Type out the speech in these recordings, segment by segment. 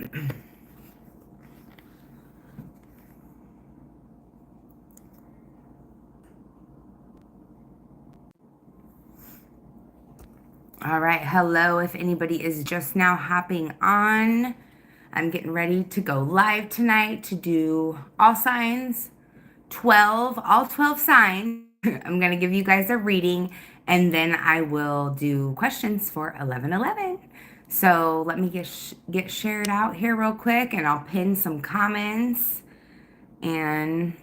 All right, hello. If anybody is just now hopping on, I'm getting ready to go live tonight to do all signs, all 12 signs. I'm going to give you guys a reading, and then I will do questions for 11:11. So let me get shared out here real quick, and I'll pin some comments, and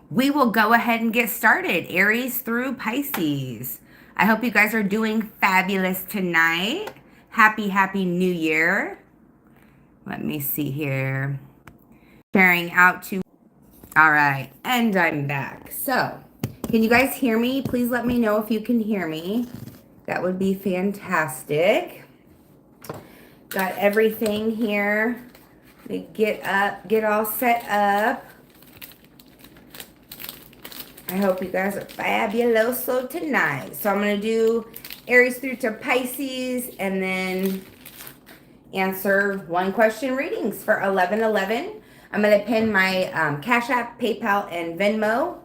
we will go ahead and get started. Aries through Pisces. I hope you guys are doing fabulous tonight. Happy New Year. Let me see here. Sharing out to... All right, and I'm back. So, can you guys hear me? Please let me know if you can hear me. That would be fantastic. Got everything here. Get all set up. I hope you guys are fabuloso tonight. So I'm going to do Aries through to Pisces and then answer one question readings for 11:11. I'm going to pin my Cash App, PayPal, and Venmo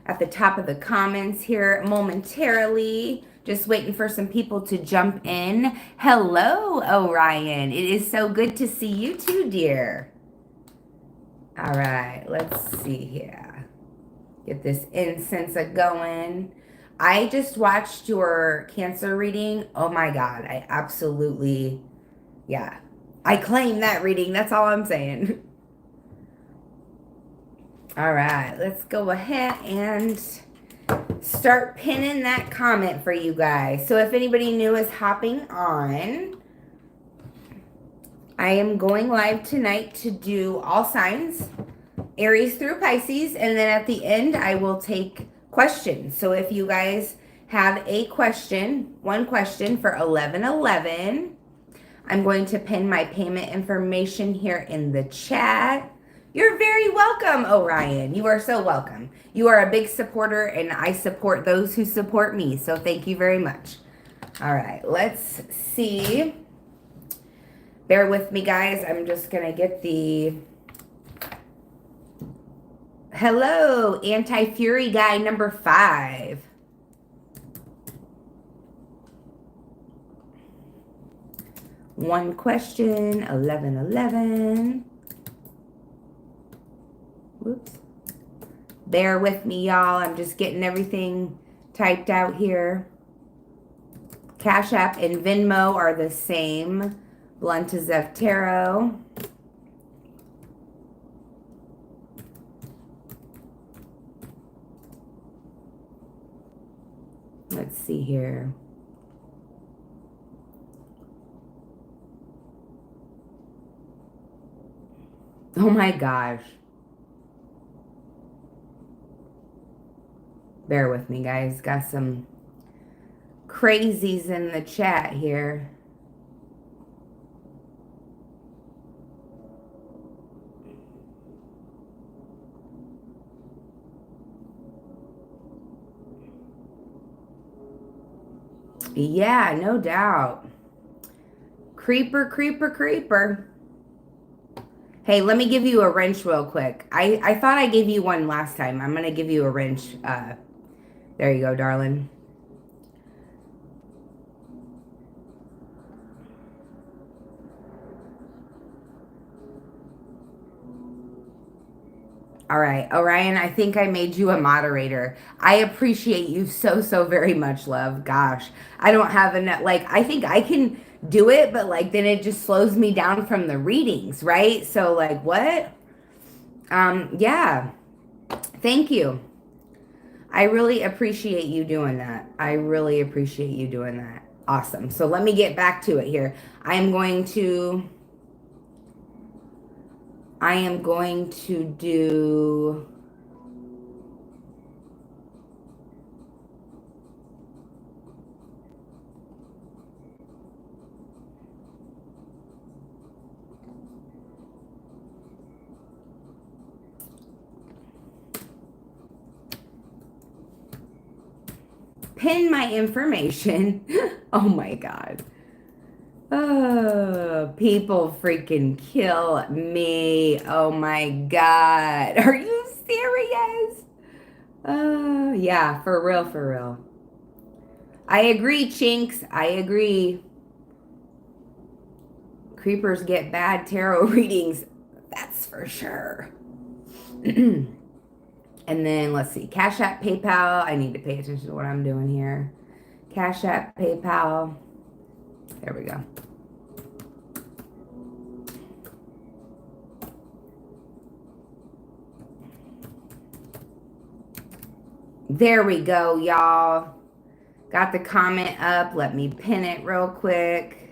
at the top of the comments here momentarily. Just waiting for some people to jump in. Hello, Orion. It is so good to see you too, dear. All right, let's see here. Get this incense going. I just watched your Cancer reading. Oh my God, I absolutely, yeah. I claim that reading. That's all I'm saying. All right, let's go ahead and start pinning that comment for you guys. So if anybody new is hopping on, I am going live tonight to do all signs, Aries through Pisces, and then at the end I will take questions. So if you guys have a question, one question for 11:11, I'm going to pin my payment information here in the chat. You're very welcome, Orion. You are so welcome. You are a big supporter, and I support those who support me. So thank you very much. All right, let's see. Bear with me, guys. I'm just going to get the... Hello, Anti-Fury guy number 5. One question, 11:11. Whoops. Bear with me, y'all. I'm just getting everything typed out here. Cash App and Venmo are the same. AsF Tarot. Let's see here. Oh my gosh. Bear with me, guys. Got some crazies in the chat here. Yeah, no doubt. Creeper. Hey, let me give you a wrench real quick. I thought I gave you one last time. I'm going to give you a wrench. There you go, darling. All right, Orion, I think I made you a moderator. I appreciate you so very much, love. Gosh, I don't have enough, like, I think I can do it, but like, then it just slows me down from the readings, right? So like, what? Yeah, thank you. I really appreciate you doing that. I really appreciate you doing that. Awesome. So let me get back to it here. I am going to do pin my information. Oh my God. Oh, people freaking kill me. Oh my God. Are you serious? Yeah, for real, for real. I agree, Chinks. I agree. Creepers get bad tarot readings. That's for sure. And then let's see, Cash App, PayPal. I need to pay attention to what I'm doing here. Cash App, PayPal. There we go. There we go, y'all. Got the comment up. Let me pin it real quick.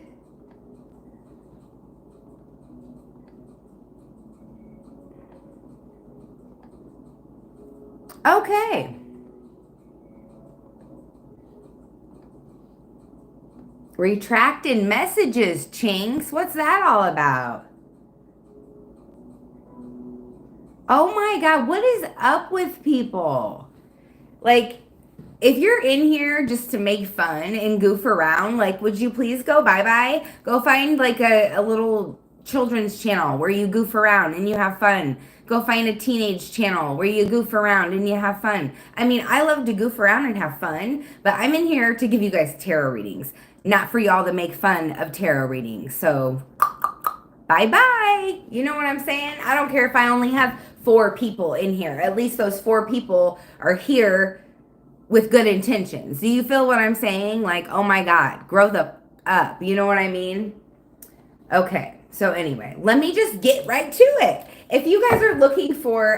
Okay. Retracted messages, Chinks. What's that all about? Oh my God, what is up with people? Like, if you're in here just to make fun and goof around, like, would you please go bye-bye? Go find like a little children's channel where you goof around and you have fun. Go find a teenage channel where you goof around and you have fun. I mean, I love to goof around and have fun, but I'm in here to give you guys tarot readings, not for y'all to make fun of tarot readings. So, bye-bye. You know what I'm saying? I don't care if I only have 4 people in here. At least those 4 people are here with good intentions. Do you feel what I'm saying? Like, oh my God, grow the up. You know what I mean? Okay. So anyway, let me just get right to it. If you guys are looking for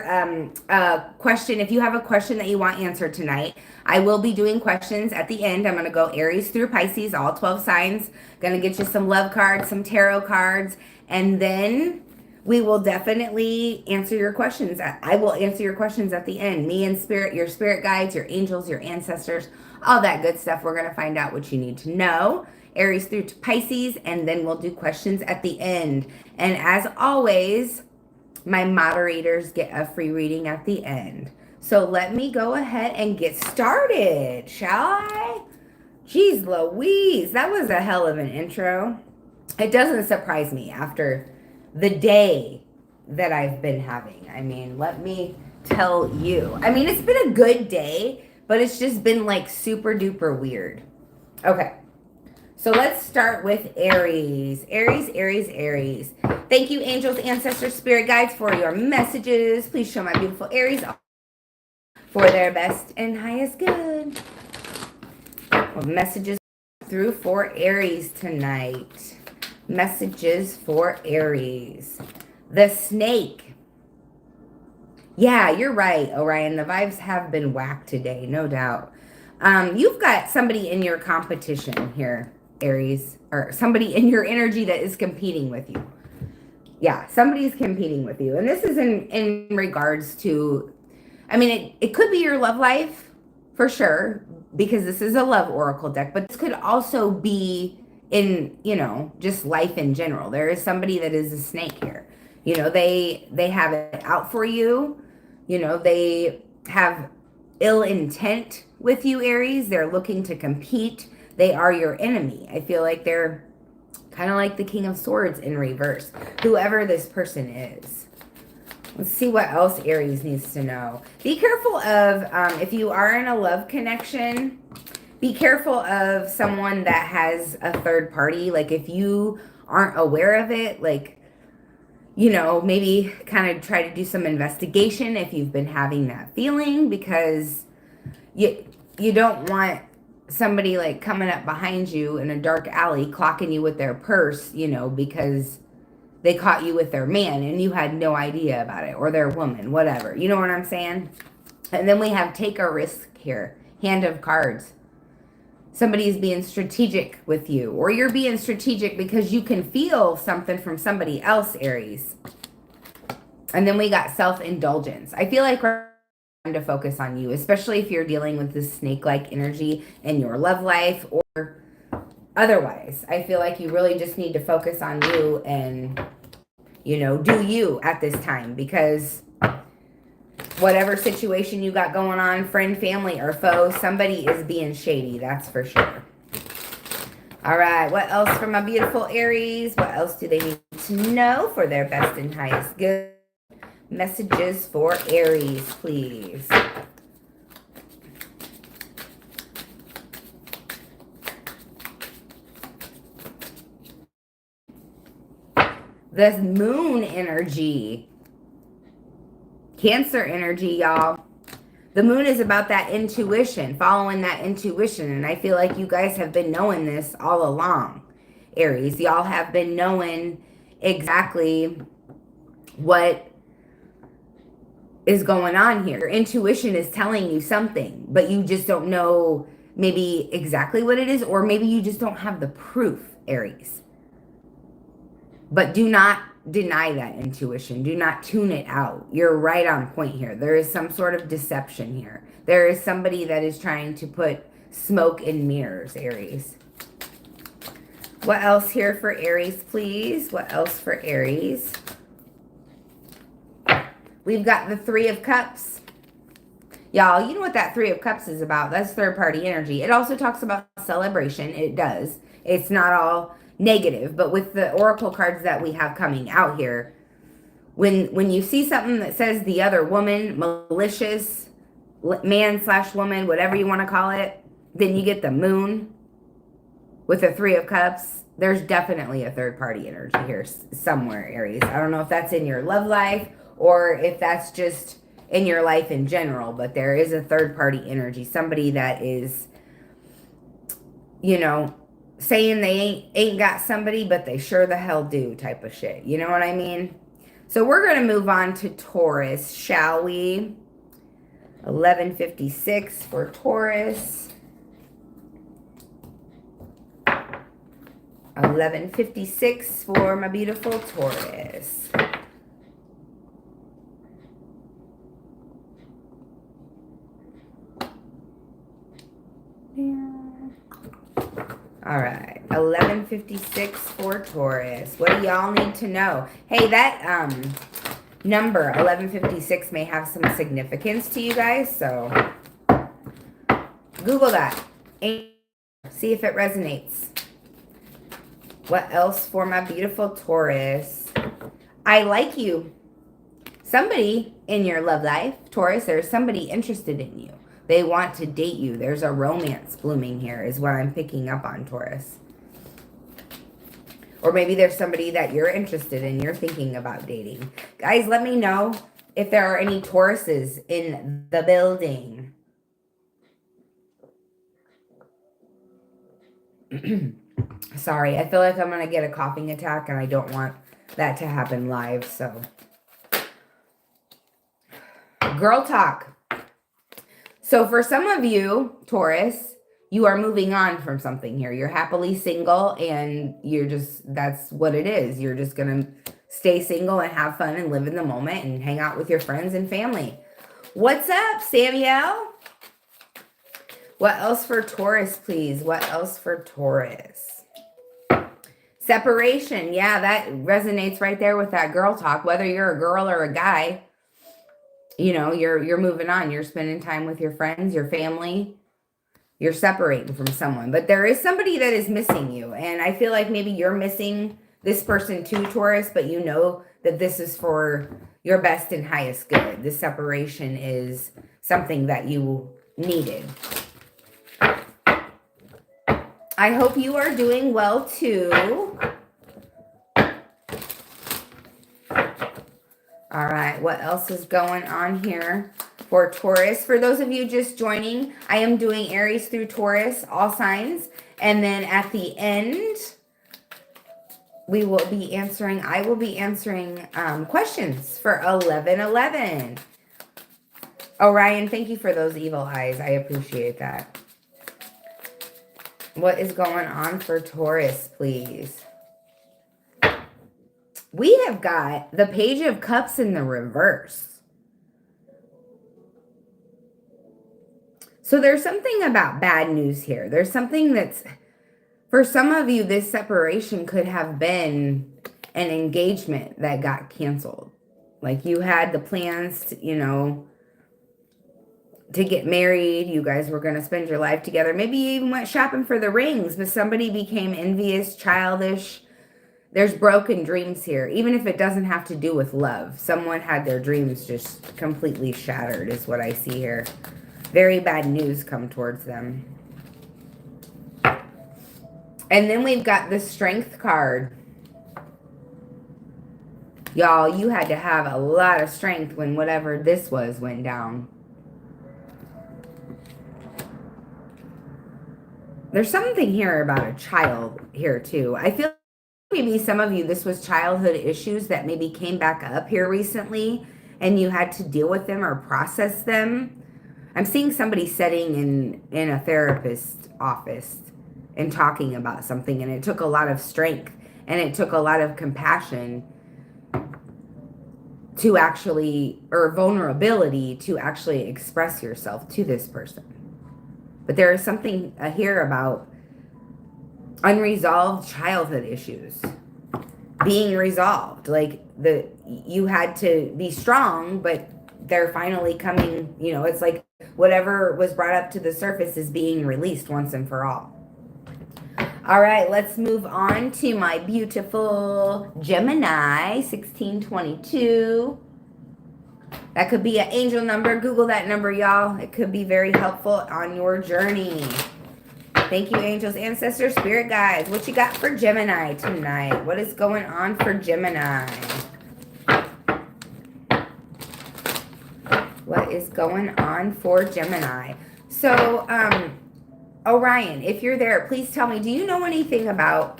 a question, if you have a question that you want answered tonight, I will be doing questions at the end. I'm going to go Aries through Pisces, all 12 signs. Going to get you some love cards, some tarot cards, and then we will definitely answer your questions. I will answer your questions at the end. Me and spirit, your spirit guides, your angels, your ancestors, all that good stuff. We're going to find out what you need to know. Aries through to Pisces, and then we'll do questions at the end. And as always, my moderators get a free reading at the end. So let me go ahead and get started, shall I? Jeez Louise, that was a hell of an intro. It doesn't surprise me after the day that I've been having. I mean, let me tell you. I mean, it's been a good day, but it's just been like super duper weird. Okay. So let's start with Aries. Aries, Aries, Aries. Thank you, angels, ancestors, spirit guides, for your messages. Please show my beautiful Aries for their best and highest good. Messages through for Aries tonight. Messages for Aries. The snake. Yeah, you're right, Orion. The vibes have been whacked today, no doubt. You've got somebody in your competition here, Aries, or somebody in your energy that is competing with you. Yeah, somebody's competing with you. And this is in regards to, I mean, it could be your love life for sure, because this is a love oracle deck, but this could also be in, you know, just life in general. There is somebody that is a snake here. You know, they have it out for you. You know, they have ill intent with you, Aries. They're looking to compete. They are your enemy. I feel like they're kind of like the King of Swords in reverse, whoever this person is. Let's see what else Aries needs to know. Be careful of, if you are in a love connection, be careful of someone that has a third party. Like, if you aren't aware of it, like, you know, maybe kind of try to do some investigation if you've been having that feeling, because you don't want somebody like coming up behind you in a dark alley clocking you with their purse, you know, because they caught you with their man and you had no idea about it, or their woman, whatever. You know what I'm saying? And then we have take a risk here. Hand of cards. Somebody's being strategic with you, or you're being strategic because you can feel something from somebody else, Aries. And then we got self-indulgence. I feel like we're trying to focus on you, especially if you're dealing with this snake-like energy in your love life or otherwise. I feel like you really just need to focus on you and, you know, do you at this time, because whatever situation you got going on, friend, family, or foe, somebody is being shady, that's for sure. All right, what else for my beautiful Aries? What else do they need to know for their best and highest good? Messages for Aries, please. The moon energy. Cancer energy, y'all. The moon is about that intuition, following that intuition. And I feel like you guys have been knowing this all along, Aries. Y'all have been knowing exactly what is going on here. Your intuition is telling you something, but you just don't know maybe exactly what it is, or maybe you just don't have the proof, Aries. But do not deny that intuition. Do not tune it out. You're right on point here. There is some sort of deception here. There is somebody that is trying to put smoke in mirrors, Aries. What else here for Aries, please? What else for Aries? We've got the Three of Cups. Y'all, you know what that Three of Cups is about. That's third-party energy. It also talks about celebration. It does. It's not all negative, but with the oracle cards that we have coming out here, when you see something that says the other woman, malicious, man/woman, whatever you want to call it, then you get the moon with the Three of Cups. There's definitely a third-party energy here somewhere, Aries. I don't know if that's in your love life or if that's just in your life in general, but there is a third-party energy. Somebody that is, you know, saying they ain't got somebody, but they sure the hell do type of shit. You know what I mean? So we're going to move on to Taurus, shall we? 11:56 for Taurus. 11:56 for my beautiful Taurus. All right, 11:56 for Taurus. What do y'all need to know? Hey, that number 11:56 may have some significance to you guys, so Google that and see if it resonates. What else for my beautiful Taurus? I like you. Somebody in your love life, Taurus, there's somebody interested in you. They want to date you. There's a romance blooming here is what I'm picking up on, Taurus. Or maybe there's somebody that you're interested in, you're thinking about dating. Guys, let me know if there are any Tauruses in the building. Sorry, I feel like I'm going to get a coughing attack and I don't want that to happen live, so. Girl talk. So for some of you, Taurus, you are moving on from something here. You're happily single and you're just, that's what it is. You're just going to stay single and have fun and live in the moment and hang out with your friends and family. What's up, Samuel? What else for Taurus, please? What else for Taurus? Separation. Yeah, that resonates right there with that girl talk. Whether you're a girl or a guy, you know, you're moving on. You're spending time with your friends, your family. You're separating from someone. But there is somebody that is missing you. And I feel like maybe you're missing this person too, Taurus. But you know that this is for your best and highest good. This separation is something that you needed. I hope you are doing well too. All right, what else is going on here for Taurus? For those of you just joining, I am doing Aries through Taurus, all signs. And then at the end, I will be answering questions for 11:11. Orion, thank you for those evil eyes. I appreciate that. What is going on for Taurus, please? We have got the Page of Cups in the reverse. So there's something about bad news here. There's something that's, for some of you, this separation could have been an engagement that got canceled. Like you had the plans to, you know, to get married. You guys were going to spend your life together. Maybe you even went shopping for the rings, but somebody became envious, childish. There's broken dreams here, even if it doesn't have to do with love. Someone had their dreams just completely shattered is what I see here. Very bad news come towards them. And then we've got the Strength card. Y'all, you had to have a lot of strength when whatever this was went down. There's something here about a child here too. I feel like maybe some of you, this was childhood issues that maybe came back up here recently and you had to deal with them or process them. I'm seeing somebody sitting in a therapist's office and talking about something, and it took a lot of strength and it took a lot of compassion to actually, or vulnerability to actually express yourself to this person. But there is something here about unresolved childhood issues being resolved. Like you had to be strong, but they're finally coming, you know, it's like whatever was brought up to the surface is being released once and for all. All right, let's move on to my beautiful Gemini, 1622. That could be an angel number. Google that number, y'all. It could be very helpful on your journey. Thank you, angels, ancestors, spirit guides. What you got for Gemini tonight? What is going on for Gemini? What is going on for Gemini? So, Orion, if you're there, please tell me, do you know anything about,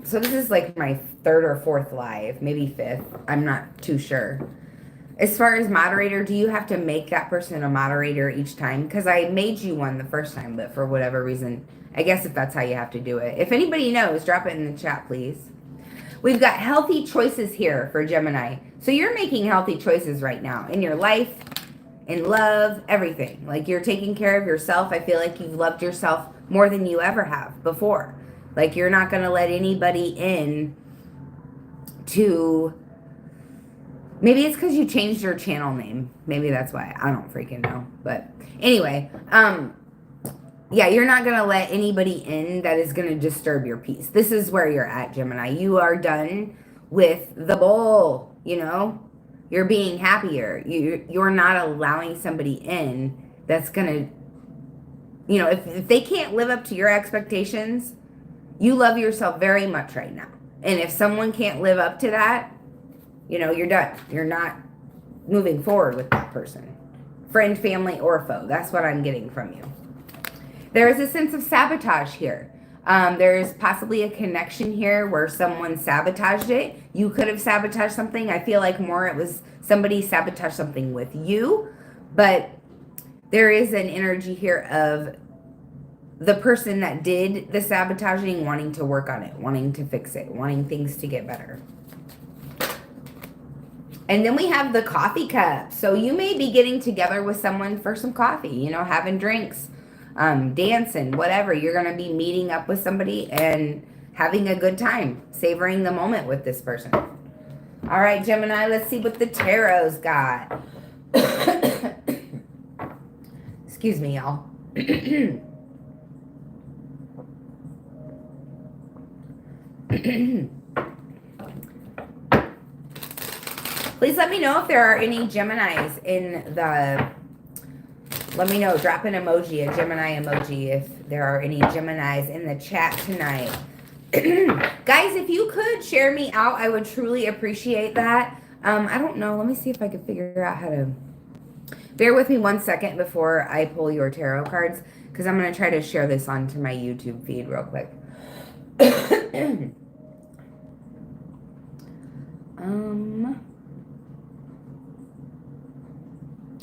so this is like my third or fourth live, maybe fifth. I'm not too sure. As far as moderator, do you have to make that person a moderator each time? Because I made you one the first time, but for whatever reason, I guess if that's how you have to do it. If anybody knows, drop it in the chat, please. We've got healthy choices here for Gemini. So you're making healthy choices right now in your life, in love, everything. Like you're taking care of yourself. I feel like you've loved yourself more than you ever have before. Like you're not going to let anybody in to... Maybe it's because you changed your channel name. Maybe that's why. I don't freaking know. But anyway, yeah, you're not going to let anybody in that is going to disturb your peace. This is where you're at, Gemini. You are done with the bull, you know? You're being happier. You're not allowing somebody in that's going to, you know, if they can't live up to your expectations, you love yourself very much right now. And if someone can't live up to that, you know, you're done. You're not moving forward with that person. Friend, family, or foe. That's what I'm getting from you. There is a sense of sabotage here. There's possibly a connection here where someone sabotaged it. You could have sabotaged something. I feel like more it was somebody sabotaged something with you. But there is an energy here of the person that did the sabotaging wanting to work on it, wanting to fix it, wanting things to get better. And then we have the coffee cup. So you may be getting together with someone for some coffee, you know, having drinks, dancing, whatever. You're going to be meeting up with somebody and having a good time, savoring the moment with this person. All right, Gemini, let's see what the tarot's got. Excuse me, y'all. Please let me know if there are any Geminis in the... Let me know. Drop an emoji, a Gemini emoji, if there are any Geminis in the chat tonight. Guys, if you could share me out, I would truly appreciate that. I don't know. Let me see if I can figure out how to... Bear with me 1 second before I pull your tarot cards, because I'm going to try to share this onto my YouTube feed real quick.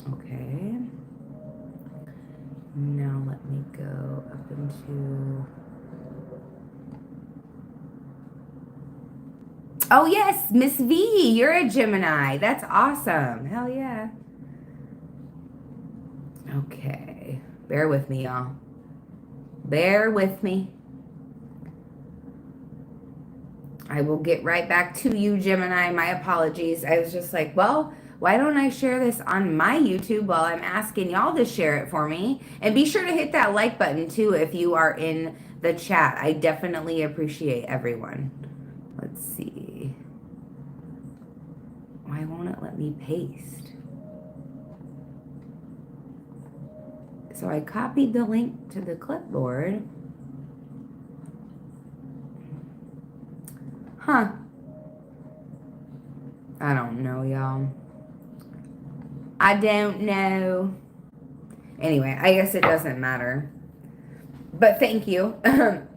Okay. Now let me go up into... Oh yes, Miss V, you're a Gemini. That's awesome. Hell yeah. Okay. Bear with me, y'all. Bear with me. I will get right back to you, Gemini. My apologies. I was just like, well, why don't I share this on my YouTube while I'm asking y'all to share it for me? And be sure to hit that like button too if you are in the chat. I definitely appreciate everyone. Let's see. Why won't it let me paste? So I copied the link to the clipboard. Huh. I don't know, y'all. I don't know. Anyway, I guess it doesn't matter. But thank you.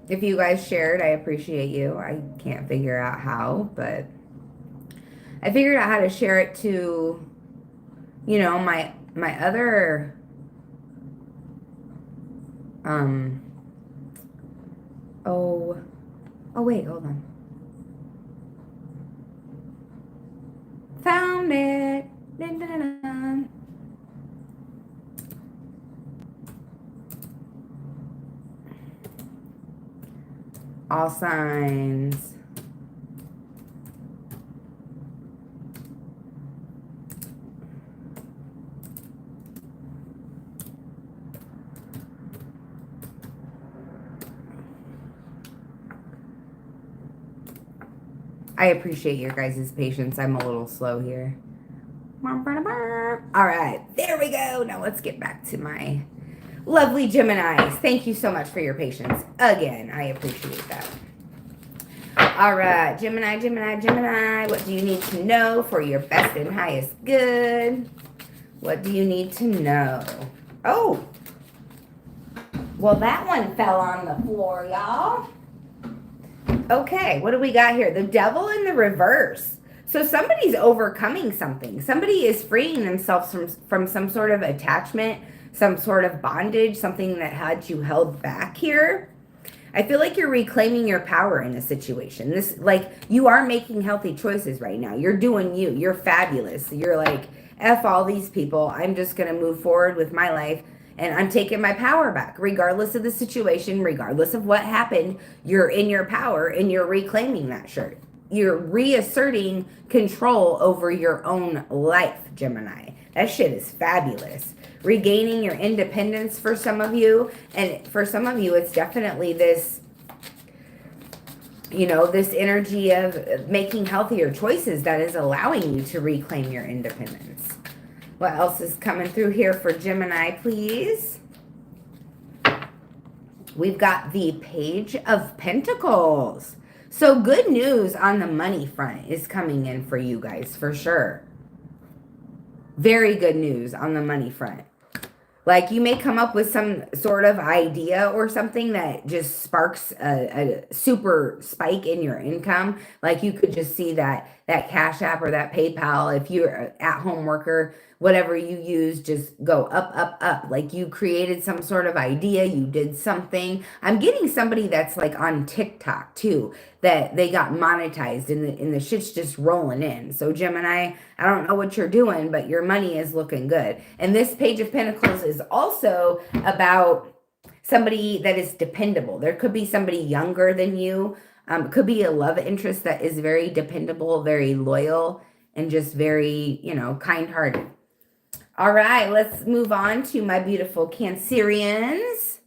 If you guys shared, I appreciate you. I can't figure out how, but I figured out how to share it to, you know, my other oh wait, hold on. Found it. Dun, dun, dun, dun. All signs. I appreciate your guys' patience. I'm a little slow here. All right, there we go. Now let's get back to my lovely Geminis. Thank you so much for your patience. Again, I appreciate that. All right, Gemini, Gemini, Gemini. What do you need to know for your best and highest good? What do you need to know? Oh, well, that one fell on the floor, y'all. Okay, what do we got here? The Devil in the reverse. So somebody's overcoming something. Somebody is freeing themselves from some sort of attachment, some sort of bondage, something that had you held back here. I feel like you're reclaiming your power in a situation. This, like, you are making healthy choices right now. You're doing you. You're fabulous. You're like, F all these people. I'm just going to move forward with my life. And I'm taking my power back, regardless of the situation, regardless of what happened. You're in your power and you're reclaiming that shirt. You're reasserting control over your own life, Gemini. That shit is fabulous. Regaining your independence for some of you. And for some of you, it's definitely this, you know, this energy of making healthier choices that is allowing you to reclaim your independence. What else is coming through here for Gemini, please? We've got the Page of Pentacles. So good news on the money front is coming in for you guys, for sure. Very good news on the money front. Like, you may come up with some sort of idea or something that just sparks a super spike in your income. Like, you could just see that Cash App or that PayPal, if you're an at-home worker, whatever you use, just go up, up, up. Like, you created some sort of idea, you did something. I'm getting somebody that's like on TikTok too, that they got monetized and the shit's just rolling in. So Gemini, I don't know what you're doing, but your money is looking good. And this Page of Pentacles is also about somebody that is dependable. There could be somebody younger than you. Could be a love interest that is very dependable, very loyal, and just very, you know, kind-hearted. All right, let's move on to my beautiful Cancerians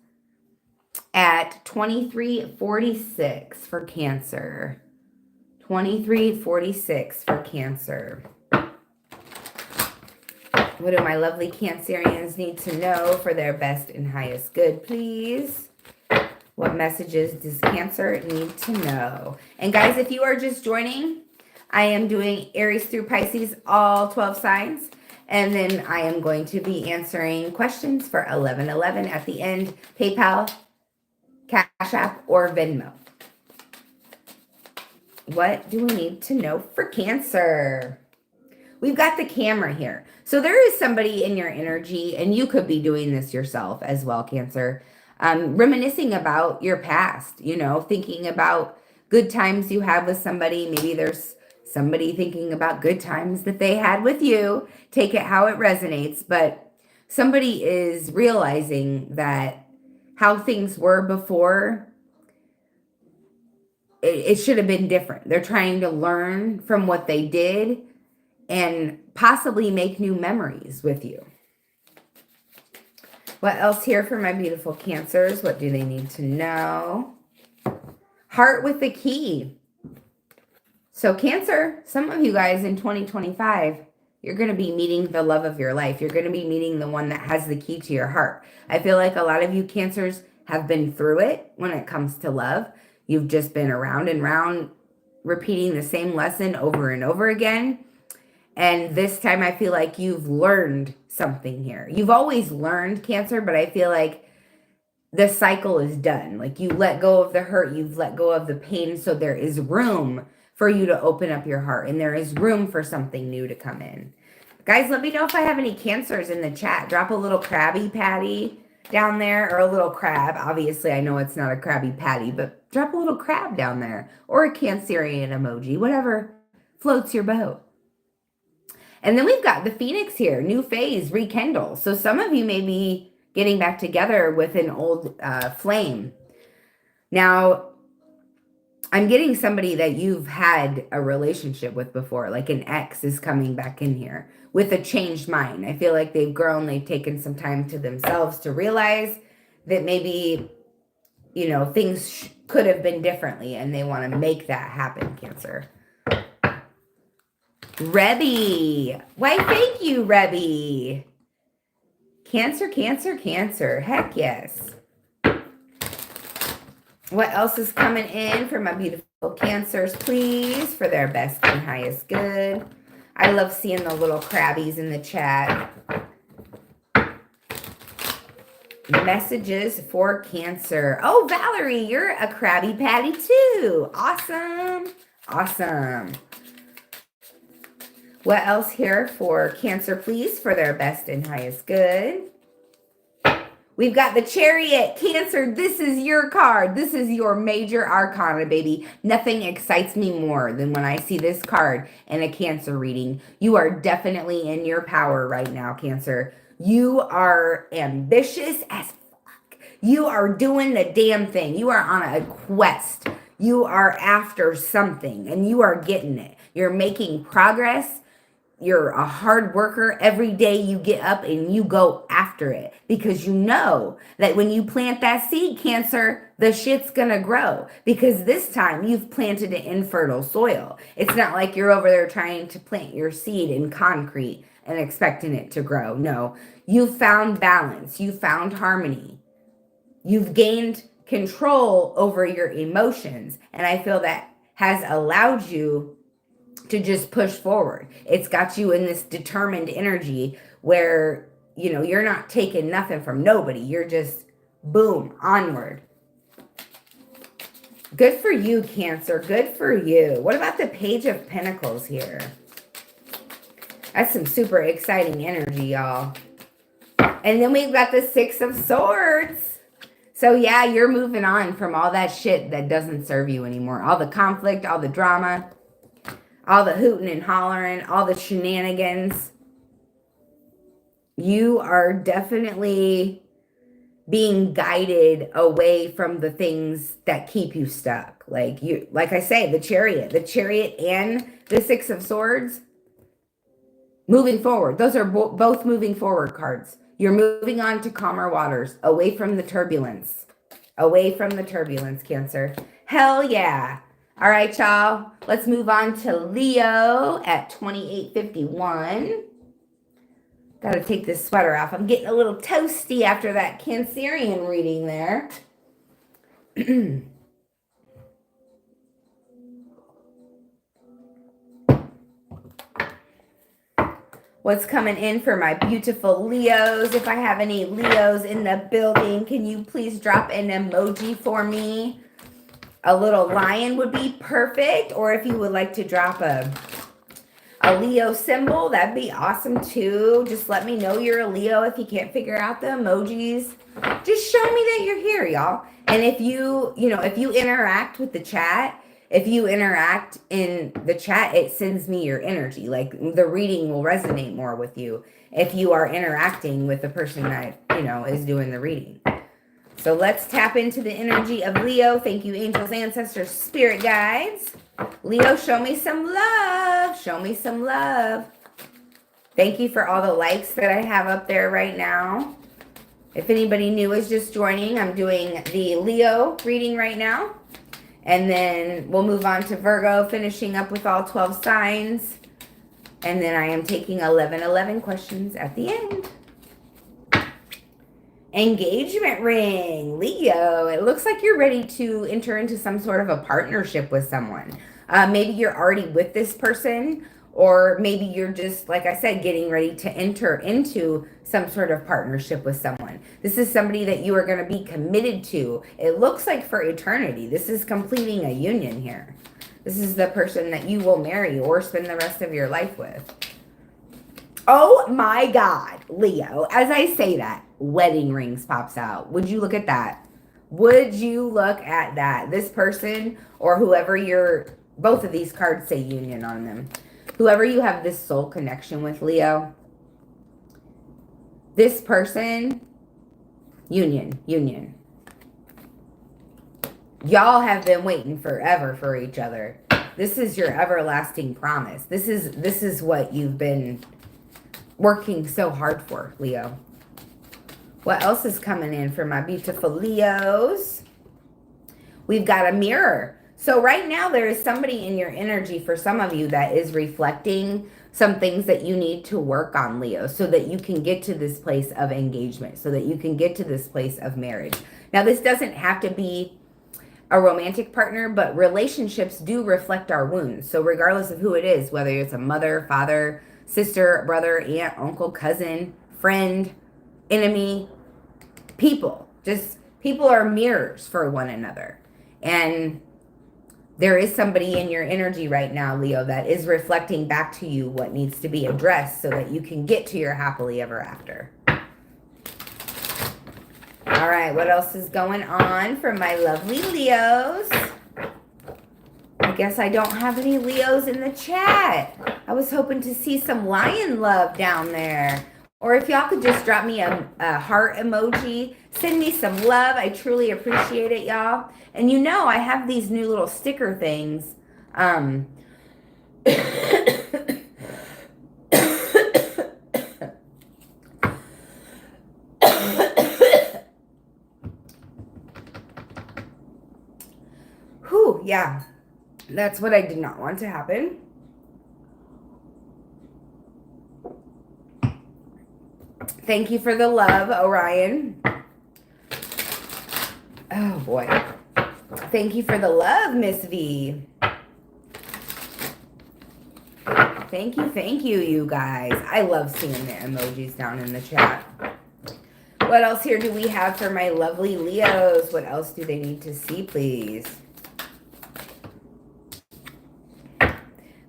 at 2346 for Cancer. 2346 for Cancer. What do my lovely Cancerians need to know for their best and highest good, please? What messages does Cancer need to know? And guys, if you are just joining, I am doing Aries through Pisces, all 12 signs. And then I am going to be answering questions for 1111 at the end. PayPal, Cash App, or Venmo. What do we need to know for Cancer? We've got the camera here. So there is somebody in your energy, and you could be doing this yourself as well, Cancer. Reminiscing about your past, you know, thinking about good times you have with somebody. Maybe there's somebody thinking about good times that they had with you. Take it how it resonates. But somebody is realizing that how things were before, it should have been different. They're trying to learn from what they did and possibly make new memories with you. What else here for my beautiful Cancers? What do they need to know? Heart with the key. So Cancer, some of you guys in 2025, you're going to be meeting the love of your life. You're going to be meeting the one that has the key to your heart. I feel like a lot of you Cancers have been through it when it comes to love. You've just been around and round, repeating the same lesson over and over again. And this time I feel like you've learned something here. You've always learned, Cancer, but I feel like the cycle is done. Like you let go of the hurt, you've let go of the pain, so there is room for you to open up your heart, and there is room for something new to come in. Guys, let me know if I have any Cancers in the chat. Drop a little Krabby Patty down there, or a little crab. Obviously, I know it's not a Krabby Patty, but drop a little crab down there, or a Cancerian emoji, whatever floats your boat. And then we've got the Phoenix here, new phase, rekindle. So some of you may be getting back together with an old flame. Now, I'm getting somebody that you've had a relationship with before, like an ex is coming back in here with a changed mind. I feel like they've grown, they've taken some time to themselves to realize that maybe, you know, things could have been differently, and they want to make that happen, Cancer. Rebby. Why, thank you, Rebby. Cancer, Cancer, Cancer. Heck yes. What else is coming in for my beautiful Cancers, please, for their best and highest good? I love seeing the little crabbies in the chat. Messages for Cancer. Oh, Valerie, you're a Krabby Patty too. Awesome. Awesome. What else here for Cancer, please, for their best and highest good? We've got the Chariot. Cancer, this is your card. This is your major arcana, baby. Nothing excites me more than when I see this card in a Cancer reading. You are definitely in your power right now, Cancer. You are ambitious as fuck. You are doing the damn thing. You are on a quest. You are after something, and you are getting it. You're making progress. You're a hard worker. Every day you get up and you go after it, because you know that when you plant that seed, Cancer, the shit's gonna grow, because this time you've planted it in fertile soil. It's not like you're over there trying to plant your seed in concrete and expecting it to grow. No, you've found balance. You found harmony. You've gained control over your emotions. And I feel that has allowed you to just push forward. It's got you in this determined energy where, you know, you're not taking nothing from nobody. You're just, boom, onward. Good for you, Cancer. Good for you. What about the Page of Pentacles here? That's some super exciting energy, y'all. And then we've got the Six of Swords. So yeah, you're moving on from all that shit that doesn't serve you anymore. All the conflict, all the drama, all the hooting and hollering, all the shenanigans. You are definitely being guided away from the things that keep you stuck. Like I say, the Chariot and the Six of Swords, moving forward. Those are both moving forward cards. You're moving on to calmer waters, away from the turbulence. Away from the turbulence, Cancer. Hell yeah. All right, y'all. Let's move on to Leo at 2851. Got to take this sweater off. I'm getting a little toasty after that Cancerian reading there. What's coming in for my beautiful Leos? If I have any Leos in the building, can you please drop an emoji for me? A little lion would be perfect. Or if you would like to drop a Leo symbol, that'd be awesome too. Just let me know you're a Leo if you can't figure out the emojis. Just show me that you're here, y'all. And if if you interact with the chat, if you interact in the chat, it sends me your energy. Like, the reading will resonate more with you if you are interacting with the person that, is doing the reading. So let's tap into the energy of Leo. Thank you, angels, ancestors, spirit guides. Leo, show me some love. Show me some love. Thank you for all the likes that I have up there right now. If anybody new is just joining, I'm doing the Leo reading right now. And then we'll move on to Virgo, finishing up with all 12 signs. And then I am taking 11 questions at the end. Engagement ring, Leo. It looks like you're ready to enter into some sort of a partnership with someone. Maybe you're already with this person, or maybe you're just, like I said, getting ready to enter into some sort of partnership with someone. This is somebody that you are going to be committed to. It looks like for eternity. This is completing a union here. This is the person that you will marry or spend the rest of your life with. Oh my God, Leo. As I say that, wedding rings pops out. Would you look at that? Would you look at that? This person or whoever both of these cards say union on them. Whoever you have this soul connection with, Leo, this person, union. Y'all have been waiting forever for each other. This is your everlasting promise. This is what you've been working so hard for, Leo. What else is coming in for my beautiful Leos? We've got a mirror. So right now there is somebody in your energy for some of you that is reflecting some things that you need to work on, Leo, so that you can get to this place of engagement, so that you can get to this place of marriage. Now, this doesn't have to be a romantic partner, but relationships do reflect our wounds. So regardless of who it is, whether it's a mother, father, sister, brother, aunt, uncle, cousin, friend, enemy, people are mirrors for one another. And there is somebody in your energy right now, Leo, that is reflecting back to you what needs to be addressed so that you can get to your happily ever after. All right, what else is going on for my lovely Leos? I guess I don't have any Leos in the chat. I was hoping to see some lion love down there. Or if y'all could just drop me a heart emoji, send me some love. I truly appreciate it, y'all. And you know, I have these new little sticker things. Whew, yeah. That's what I did not want to happen. Thank you for the love, Orion. Oh, boy. Thank you for the love, Miss V. Thank you, you guys. I love seeing the emojis down in the chat. What else here do we have for my lovely Leos? What else do they need to see, please?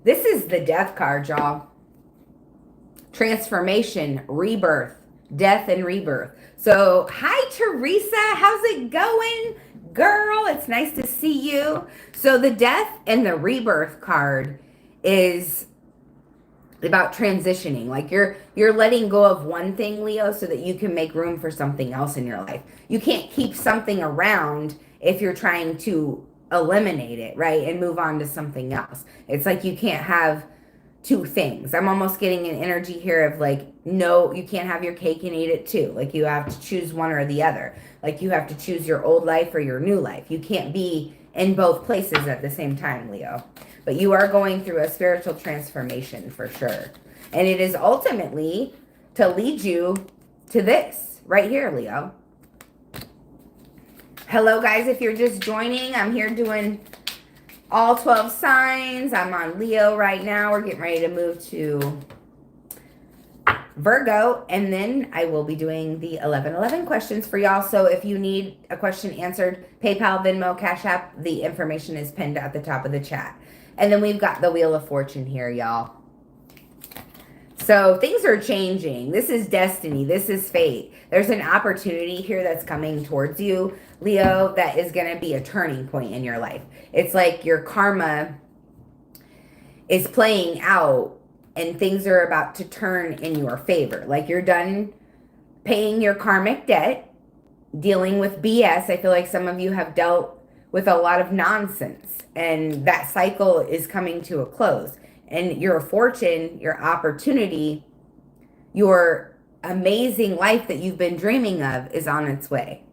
This is the death card, y'all. Transformation, rebirth, death and rebirth. So, hi, Teresa. How's it going, girl? It's nice to see you. So, the death and the rebirth card is about transitioning. Like you're letting go of one thing, Leo, so that you can make room for something else in your life. You can't keep something around if you're trying to eliminate it, right? And move on to something else. It's like you can't have two things. I'm almost getting an energy here of like, no, you can't have your cake and eat it too. Like you have to choose one or the other. Like you have to choose your old life or your new life. You can't be in both places at the same time, Leo. But you are going through a spiritual transformation for sure. And it is ultimately to lead you to this right here, Leo. Hello, guys. If you're just joining, I'm here doing all 12 signs. I'm on Leo right now. We're getting ready to move to Virgo, and then I will be doing the 11 questions for y'all. So if you need a question answered, PayPal, Venmo, Cash App, the information is pinned at the top of the chat. And then we've got the Wheel of Fortune here, y'all. So things are changing. This is destiny. This is fate. There's an opportunity here that's coming towards you, Leo, that is going to be a turning point in your life. It's like your karma is playing out and things are about to turn in your favor. Like you're done paying your karmic debt, dealing with BS. I feel like some of you have dealt with a lot of nonsense, and that cycle is coming to a close. And your fortune, your opportunity your amazing life that you've been dreaming of is on its way.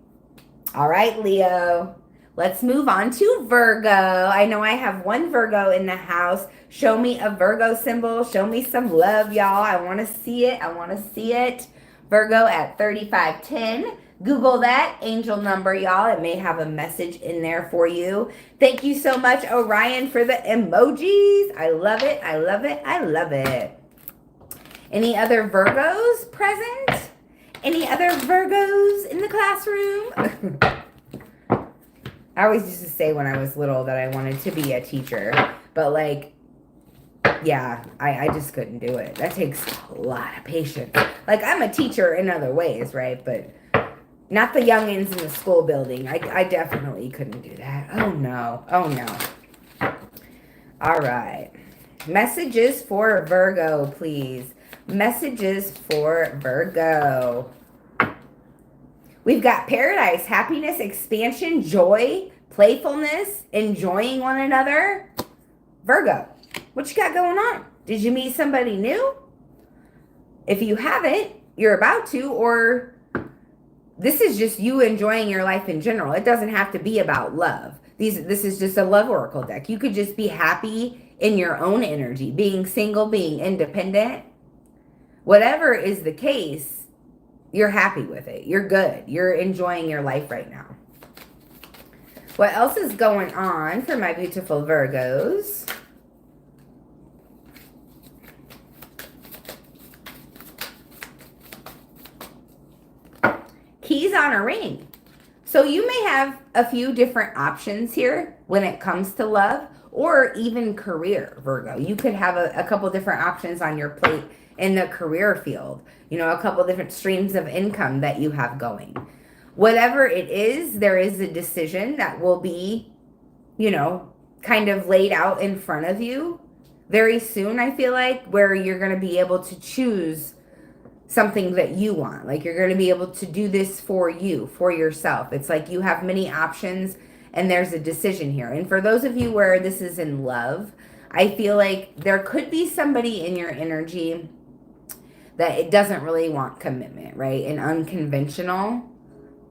All right, Leo. Let's move on to Virgo. I know I have one Virgo in the house. Show me a Virgo symbol. Show me some love, y'all. I want to see it. I want to see it. Virgo at 3510. Google that angel number, y'all. It may have a message in there for you. Thank you so much, Orion, for the emojis. I love it. I love it. I love it. Any other Virgos present? Any other Virgos in the classroom? I always used to say when I was little that I wanted to be a teacher, but like, yeah, I just couldn't do it. That takes a lot of patience. Like, I'm a teacher in other ways, right? But not the youngins in the school building. I definitely couldn't do that. Oh no. Oh no. All right. Messages for Virgo, please. Messages for Virgo. We've got paradise, happiness, expansion, joy, playfulness, enjoying one another. Virgo, what you got going on? Did you meet somebody new? If you haven't, you're about to, or this is just you enjoying your life in general. It doesn't have to be about love. This is just a love oracle deck. You could just be happy in your own energy, being single, being independent. Whatever is the case, you're happy with it. You're good. You're enjoying your life right now. What else is going on for my beautiful Virgos? Keys on a ring. So you may have a few different options here when it comes to love or even career, Virgo. You could have a couple different options on your plate in the career field. You know, a couple different streams of income that you have going. Whatever it is, there is a decision that will be, you know, kind of laid out in front of you very soon, I feel like, where you're going to be able to choose something that you want. Like, you're going to be able to do this for you, for yourself. It's like you have many options and there's a decision here. And for those of you where this is in love, I feel like there could be somebody in your energy that it doesn't really want commitment, right? An unconventional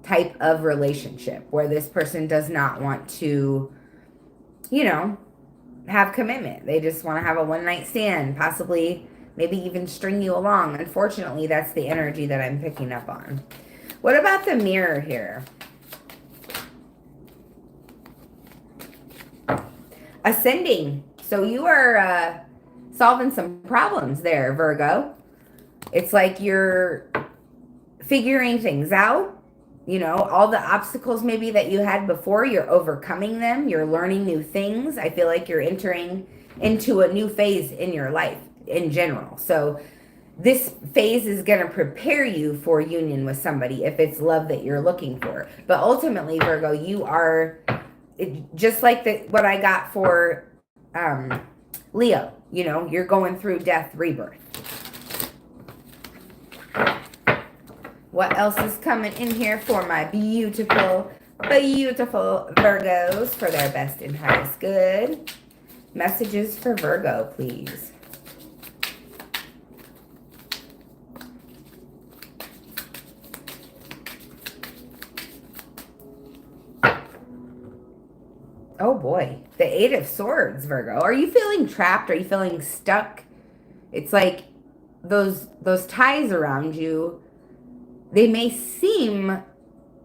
type of relationship where this person does not want to, you know, have commitment. They just want to have a one-night stand, possibly maybe even string you along. Unfortunately, that's the energy that I'm picking up on. What about the mirror here? Ascending. So you are solving some problems there, Virgo. It's like you're figuring things out. You know, all the obstacles maybe that you had before, you're overcoming them. You're learning new things. I feel like you're entering into a new phase in your life in general. So this phase is going to prepare you for union with somebody if it's love that you're looking for. But ultimately, Virgo, you are just like what I got for Leo. You know, you're going through death, rebirth. What else is coming in here for my beautiful, beautiful Virgos for their best and highest good? Messages for Virgo, please. Oh boy, the Eight of Swords, Virgo. Are you feeling trapped? Are you feeling stuck? It's like those ties around you, they may seem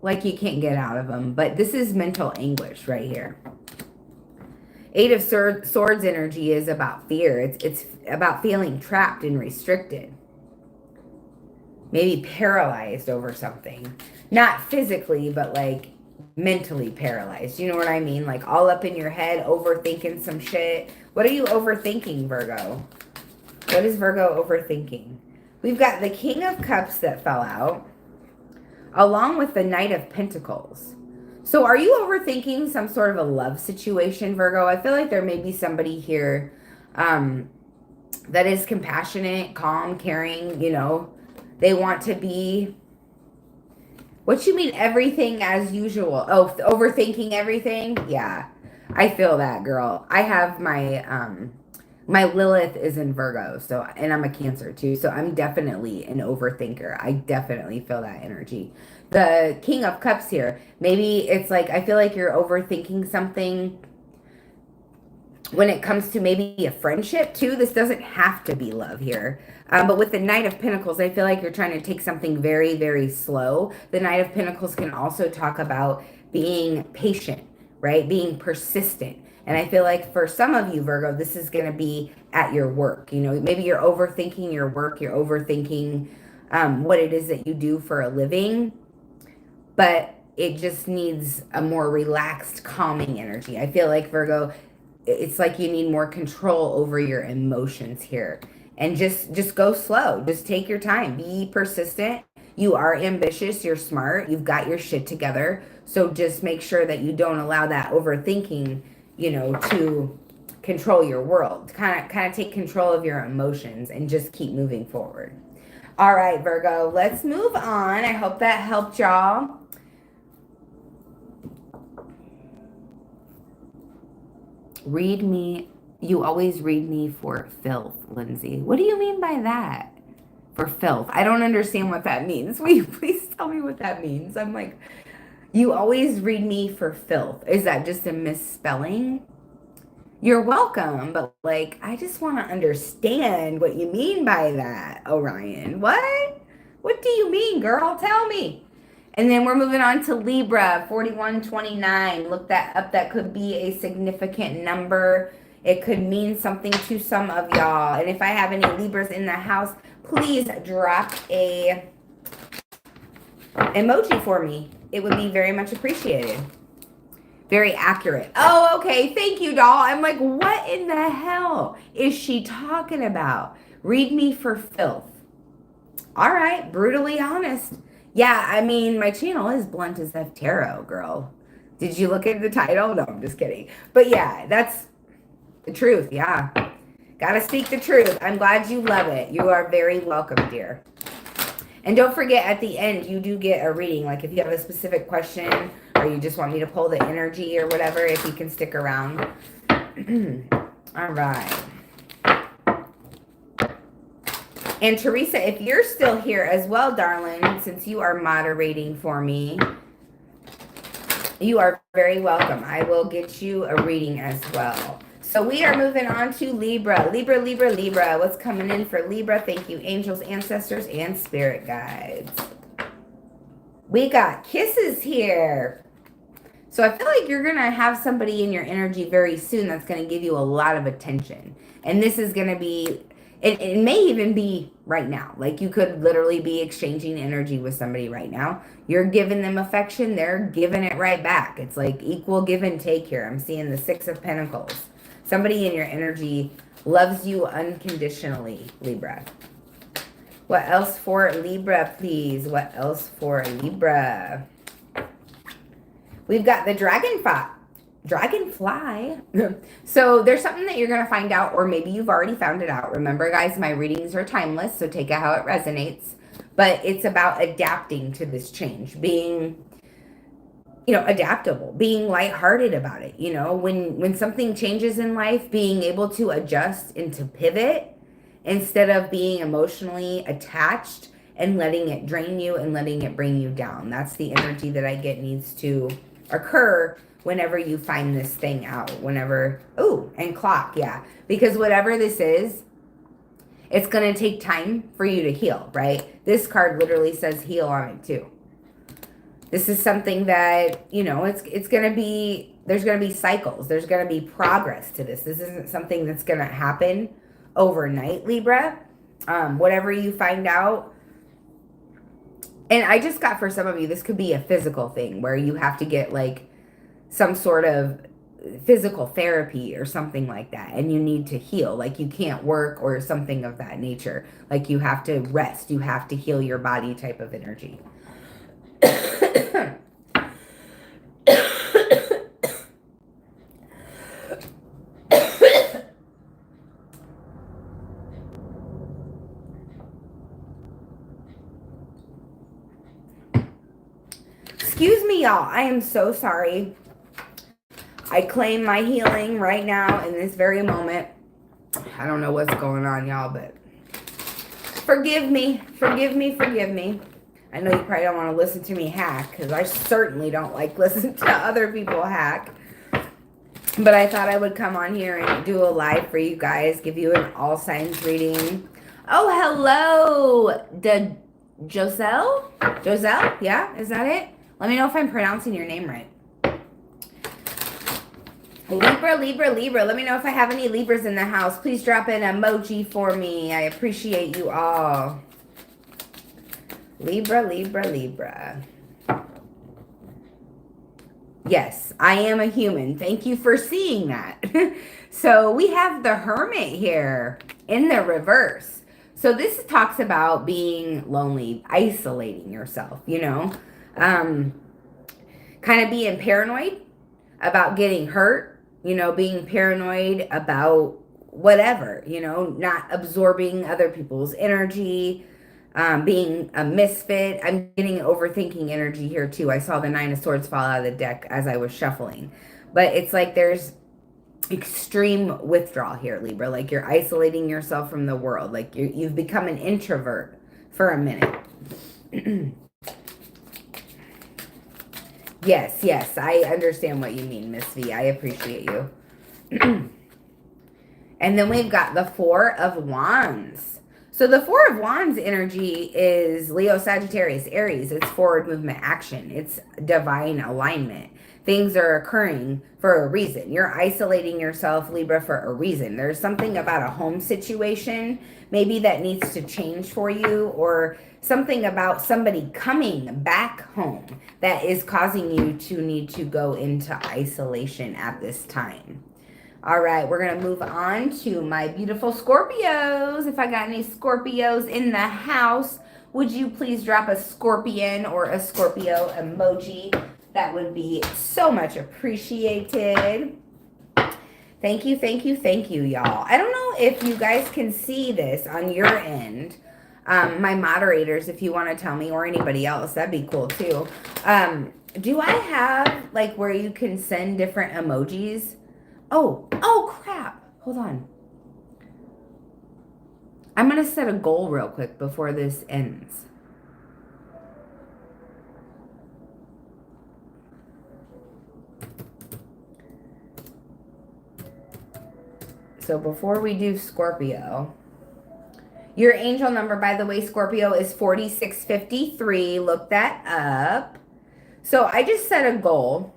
like you can't get out of them, but this is mental anguish right here. Eight of Swords energy is about fear. It's about feeling trapped and restricted. Maybe paralyzed over something. Not physically, but like mentally paralyzed. You know what I mean? Like all up in your head, overthinking some shit. What are you overthinking, Virgo? What is Virgo overthinking? We've got the King of Cups that fell out, along with the Knight of Pentacles. So are you overthinking some sort of a love situation, Virgo? I feel like there may be somebody here that is compassionate, calm, caring, you know. They want to be... What you mean everything as usual? Oh, overthinking everything? Yeah, I feel that, girl. I have my My Lilith is in Virgo, so, and I'm a Cancer too, so I'm definitely an overthinker. I definitely feel that energy. The King of Cups here, maybe it's like, I feel like you're overthinking something when it comes to maybe a friendship too. This doesn't have to be love here. But with the Knight of Pentacles, I feel like you're trying to take something very, very slow. The Knight of Pentacles can also talk about being patient, right? Being persistent. And I feel like for some of you, Virgo, this is going to be at your work. You know, maybe you're overthinking your work, you're overthinking what it is that you do for a living, but it just needs a more relaxed, calming energy. I feel like, Virgo, it's like you need more control over your emotions here. And just go slow. Just take your time. Be persistent. You are ambitious, you're smart, you've got your shit together. So just make sure that you don't allow that overthinking, you know, to control your world. Kind of take control of your emotions and just keep moving forward. All right, Virgo, let's move on. I hope that helped y'all. Read me. You always read me for filth, Lindsay. What do you mean by that? For filth. I don't understand what that means. Will you please tell me what that means? I'm like, you always read me for filth. Is that just a misspelling? You're welcome, but like, I just want to understand what you mean by that, Orion. What? What do you mean, girl? Tell me. And then we're moving on to Libra, 4129. Look that up. That could be a significant number. It could mean something to some of y'all. And if I have any Libras in the house, please drop a emoji for me. It would be very much appreciated. Very accurate. Oh, okay. Thank you, doll. I'm like, what in the hell is she talking about? Read me for filth. All right. Brutally honest. Yeah, I mean, my channel is Blunt AsF Tarot, girl. Did you look at the title? No, I'm just kidding. But yeah, that's the truth. Yeah. Gotta speak the truth. I'm glad you love it. You are very welcome, dear. And don't forget, at the end, you do get a reading. Like if you have a specific question or you just want me to pull the energy or whatever, if you can stick around. All right. And Teresa, if you're still here as well, darling, since you are moderating for me, you are very welcome. I will get you a reading as well. So we are moving on to Libra. Libra, Libra, Libra. What's coming in for Libra? Thank you, angels, ancestors, and spirit guides. We got kisses here. So I feel like you're going to have somebody in your energy very soon that's going to give you a lot of attention. And this is going to be, it may even be right now. Like you could literally be exchanging energy with somebody right now. You're giving them affection. They're giving it right back. It's like equal give and take here. I'm seeing the Six of Pentacles. Somebody in your energy loves you unconditionally, Libra. What else for Libra, please? What else for Libra? We've got the dragonfly. So there's something that you're going to find out, or maybe you've already found it out. Remember, guys, my readings are timeless, so take it how it resonates. But it's about adapting to this change, being, you know, adaptable, being lighthearted about it. You know, when something changes in life, being able to adjust and to pivot instead of being emotionally attached and letting it drain you and letting it bring you down. That's the energy that I get needs to occur whenever you find this thing out. Whenever, oh, and clock, yeah. Because whatever this is, it's going to take time for you to heal, right? This card literally says heal on it too. This is something that, you know, it's going to be, there's going to be cycles. There's going to be progress to this. This isn't something that's going to happen overnight, Libra. Whatever you find out. And I just got, for some of you, this could be a physical thing where you have to get like some sort of physical therapy or something like that. And you need to heal. Like you can't work or something of that nature. Like you have to rest. You have to heal your body type of energy. Excuse me, y'all. I am so sorry. I claim my healing right now in this very moment. I don't know what's going on, y'all, but forgive me. Forgive me. Forgive me. I know you probably don't want to listen to me hack, because I certainly don't like listening to other people hack. But I thought I would come on here and do a live for you guys, give you an all signs reading. Oh, hello, Joselle? Joselle? Yeah, is that it? Let me know if I'm pronouncing your name right. Libra, Libra, Libra. Let me know if I have any Libras in the house. Please drop an emoji for me. I appreciate you all. Libra, Libra, Libra. Yes, I am a human. Thank you for seeing that. So we have the Hermit here in the reverse. So this talks about being lonely, isolating yourself, you know, kind of being paranoid about getting hurt, you know, being paranoid about whatever, you know, not absorbing other people's energy, being a misfit. I'm getting overthinking energy here too. I saw the Nine of Swords fall out of the deck as I was shuffling. But it's like there's extreme withdrawal here, Libra. Like you're isolating yourself from the world. Like you've become an introvert for a minute. Yes, yes, I understand what you mean, Miss V. I appreciate you. And then we've got the Four of Wands. So the Four of Wands energy is Leo, Sagittarius, Aries. It's forward movement action. It's divine alignment. Things are occurring for a reason. You're isolating yourself, Libra, for a reason. There's something about a home situation maybe that needs to change for you, or something about somebody coming back home that is causing you to need to go into isolation at this time. All right, we're going to move on to my beautiful Scorpios. If I got any Scorpios in the house, would you please drop a scorpion or a Scorpio emoji? That would be so much appreciated. Thank you, thank you, thank you, y'all. I don't know if you guys can see this on your end. My moderators, if you want to tell me, or anybody else, that'd be cool too. Do I have like where you can send different emojis? Oh crap. Hold on. I'm going to set a goal real quick before this ends. So before we do Scorpio, your angel number, by the way, Scorpio, is 4653. Look that up. So I just set a goal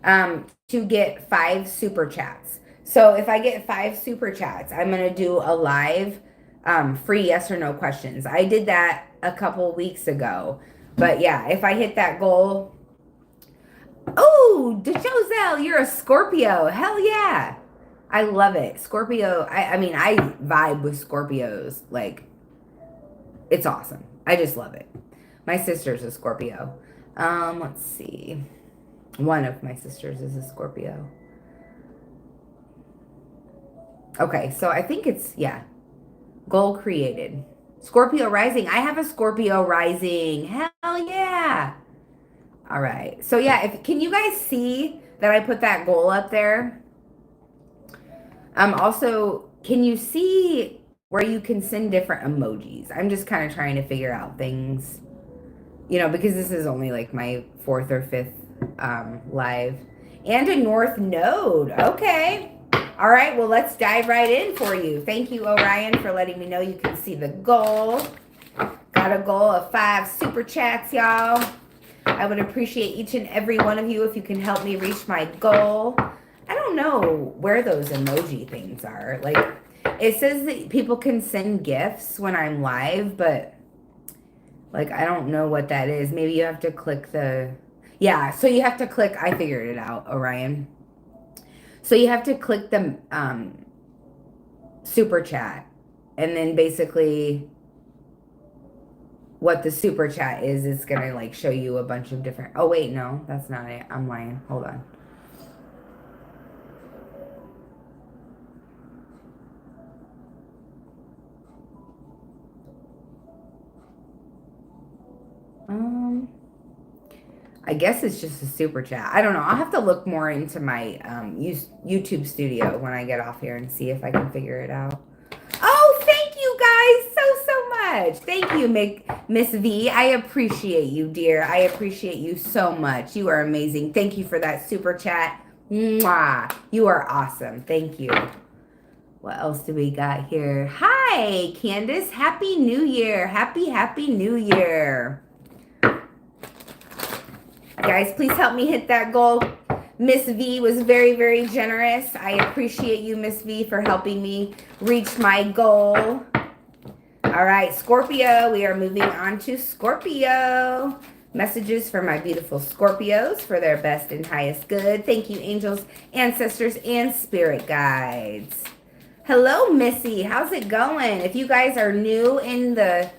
to get 5 super chats. So if I get 5 super chats, I'm going to do a live free yes or no questions. I did that a couple weeks ago. But yeah, if I hit that goal. Oh, DeJoselle, you're a Scorpio. Hell yeah. I love it. Scorpio, I mean, I vibe with Scorpios. Like, it's awesome. I just love it. My sister's a Scorpio. Let's see. One of my sisters is a Scorpio. Okay, so I think it's, yeah. Goal created. Scorpio rising. I have a Scorpio rising. Hell yeah. All right. So yeah, can you guys see that I put that goal up there? Also, can you see where you can send different emojis? I'm just kind of trying to figure out things, you know, because this is only like my 4th or 5th live. And a North Node. Okay. All right. Well, let's dive right in for you. Thank you, Orion, for letting me know you can see the goal. Got a goal of 5 super chats, y'all. I would appreciate each and every one of you if you can help me reach my goal. I don't know where those emoji things are. Like, it says that people can send gifts when I'm live, but like, I don't know what that is. Maybe you have to click the, yeah, so you have to click, I figured it out, Orion. So you have to click the super chat, and then basically what the super chat is, it's gonna like show you a bunch of different, oh wait, no, that's not it. I'm lying. Hold on. I guess it's just a super chat. I don't know. I'll have to look more into my YouTube studio when I get off here and see if I can figure it out. Oh, thank you guys so much. Thank you, Miss V. I appreciate you, dear. I appreciate you so much. You are amazing. Thank you for that super chat. Mwah. You are awesome. Thank you. What else do we got here? Hi, Candace. Happy New Year. Happy New Year. Guys, please help me hit that goal. Miss V was very, very generous. I appreciate you, Miss V, for helping me reach my goal. All right, Scorpio. We are moving on to Scorpio. Messages for my beautiful Scorpios for their best and highest good. Thank you, angels, ancestors, and spirit guides. Hello, Missy. How's it going? If you guys are new in the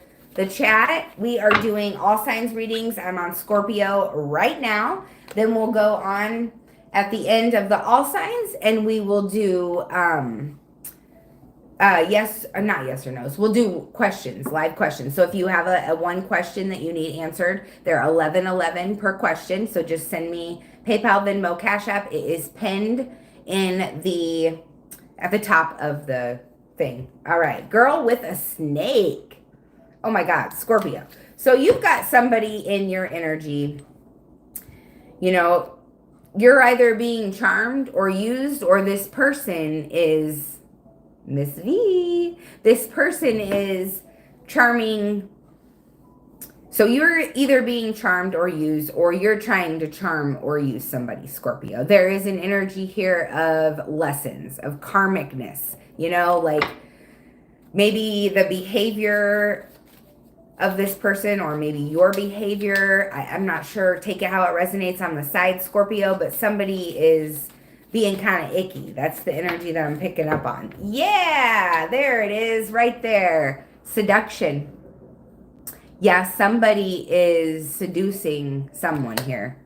chat, we are doing all signs readings. I'm on Scorpio right now. Then we'll go on at the end of the all signs, and we will do not yes or no's. We'll do questions, live questions. So if you have a one question that you need answered, they're $11.11 per question. So just send me PayPal, Venmo, Cash App. It is pinned in at the top of the thing. All right, girl with a snake. Oh my God, Scorpio. So you've got somebody in your energy, you know, you're either being charmed or used, or this person is Miss V. This person is charming. So you're either being charmed or used, or you're trying to charm or use somebody, Scorpio. There is an energy here of lessons, of karmicness, you know, like maybe the behavior of this person, or maybe your behavior. I'm not sure. Take it how it resonates on the side, Scorpio, but somebody is being kind of icky. That's the energy that I'm picking up on. Yeah, there it is right there. Seduction. Yeah, somebody is seducing someone here.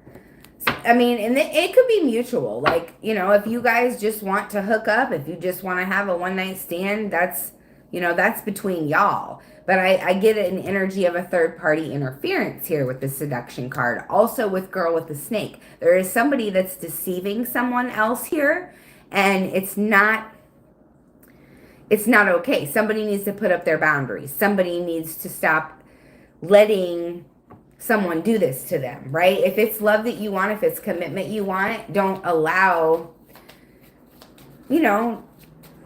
I mean, and it could be mutual. Like, you know, if you guys just want to hook up, if you just want to have a one night stand, that's, you know, that's between y'all. But I get an energy of a third party interference here with the seduction card. Also with girl with the snake. There is somebody that's deceiving someone else here, and it's not okay. Somebody needs to put up their boundaries. Somebody needs to stop letting someone do this to them, right? If it's love that you want, if it's commitment you want, don't allow, you know,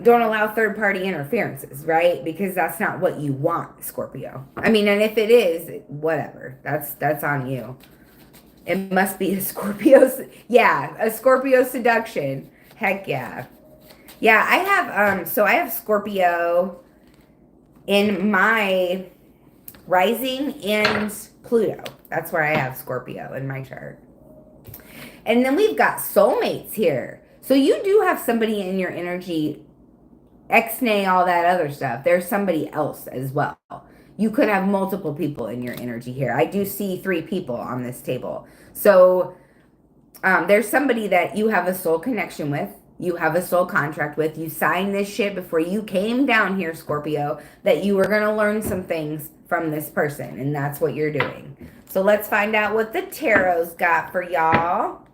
don't allow third-party interferences, right? Because that's not what you want, Scorpio. I mean, and if it is, whatever. That's on you. It must be a Scorpio. Yeah, a Scorpio seduction. Heck yeah. Yeah, I have Scorpio in my rising and Pluto. That's where I have Scorpio in my chart. And then we've got soulmates here. So you do have somebody in your energy, ex-nay, all that other stuff. There's somebody else as well. You could have multiple people in your energy here. I do see 3 people on this table. So there's somebody that you have a soul connection with. You have a soul contract with. You signed this shit before you came down here, Scorpio, that you were going to learn some things from this person. And that's what you're doing. So let's find out what the tarot's got for y'all.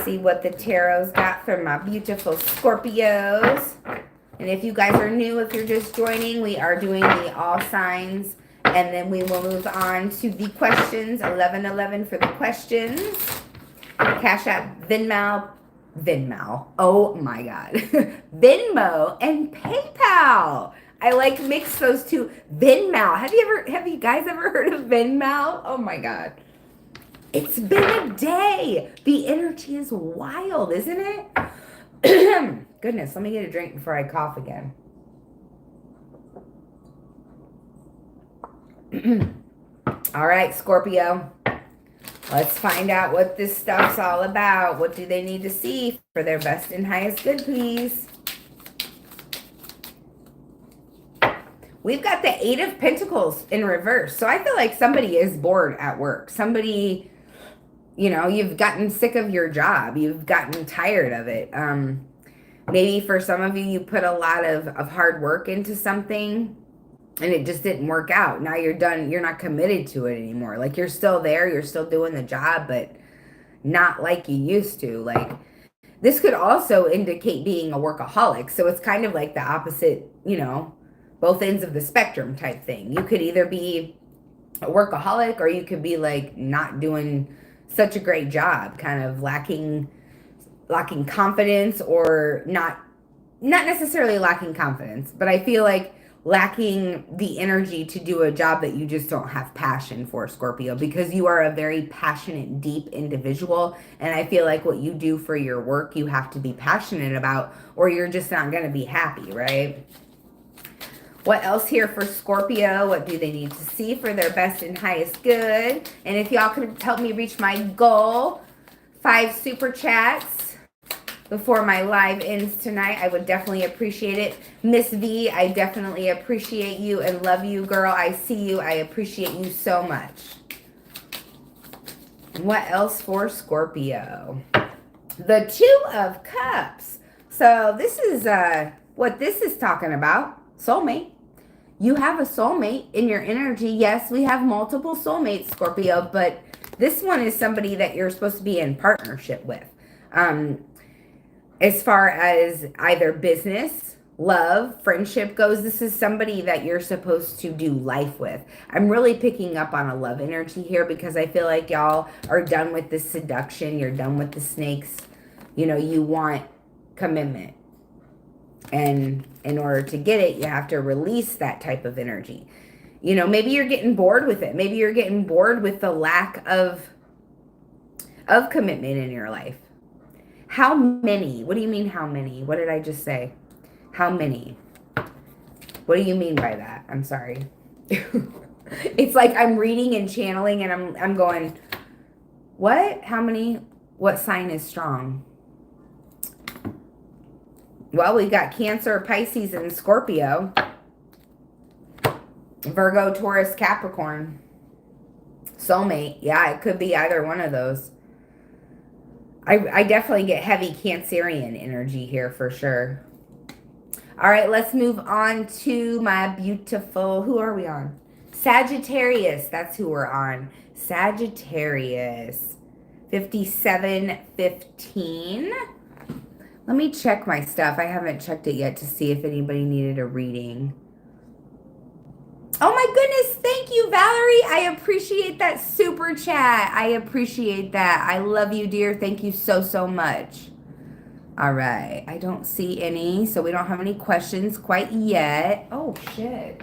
See what the tarot's got for my beautiful Scorpios. And if you guys are new, if you're just joining, we are doing the all signs, and then we will move on to the questions. 11:11 for the questions. Cash App, Venmo. Oh my God. Venmo and PayPal. I like mix those two. Venmo. Have you guys ever heard of Venmo? Oh my God. It's been a day. The energy is wild, isn't it? Goodness, let me get a drink before I cough again. All right, Scorpio. Let's find out what this stuff's all about. What do they need to see for their best and highest good, please? We've got the 8 of Pentacles in reverse. So I feel like somebody is bored at work. Somebody, you know, you've gotten sick of your job. You've gotten tired of it. Maybe for some of you, you put a lot of hard work into something and it just didn't work out. Now you're done. You're not committed to it anymore. Like, you're still there. You're still doing the job, but not like you used to. Like, this could also indicate being a workaholic. So it's kind of like the opposite, you know, both ends of the spectrum type thing. You could either be a workaholic, or you could be like not doing such a great job, kind of lacking confidence, or not necessarily lacking confidence, but I feel like lacking the energy to do a job that you just don't have passion for, Scorpio, because you are a very passionate, deep individual. And I feel like what you do for your work, you have to be passionate about, or you're just not going to be happy, right? What else here for Scorpio? What do they need to see for their best and highest good? And if y'all could help me reach my goal, 5 super chats before my live ends tonight, I would definitely appreciate it. Miss V, I definitely appreciate you and love you, girl. I see you. I appreciate you so much. What else for Scorpio? The 2 of Cups. So this is what this is talking about. Soulmate. You have a soulmate in your energy. Yes, we have multiple soulmates, Scorpio, but this one is somebody that you're supposed to be in partnership with. As far as either business, love, friendship goes, this is somebody that you're supposed to do life with. I'm really picking up on a love energy here, because I feel like y'all are done with the seduction. You're done with the snakes. You know, you want commitment. And in order to get it, you have to release that type of energy. You know, maybe you're getting bored with it. Maybe you're getting bored with the lack of commitment in your life. How many? What do you mean, how many? What did I just say? How many? What do you mean by that? I'm sorry. It's like I'm reading and channeling, and I'm going, what? How many? What sign is strong? Well, we got Cancer, Pisces, and Scorpio. Virgo, Taurus, Capricorn. Soulmate. Yeah, it could be either one of those. I definitely get heavy Cancerian energy here for sure. All right, let's move on to my beautiful... Who are we on? Sagittarius. That's who we're on. Sagittarius. 5715. Let me check my stuff. I haven't checked it yet to see if anybody needed a reading. Oh my goodness. Thank you, Valerie. I appreciate that super chat. I appreciate that. I love you, dear. Thank you so, so much. All right. I don't see any, so we don't have any questions quite yet. Oh, shit.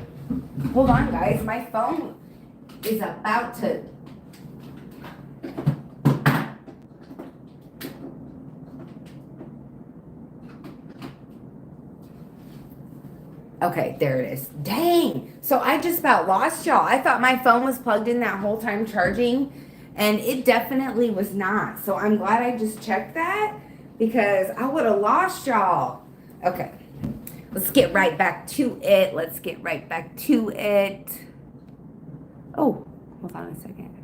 Hold on, guys. My phone is about to... Okay, there it is. Dang. So I just about lost y'all. I thought my phone was plugged in that whole time charging, and it definitely was not. So I'm glad I just checked that, because I would have lost y'all. Okay. Let's get right back to it. Let's get right back to it. Oh, hold on a second.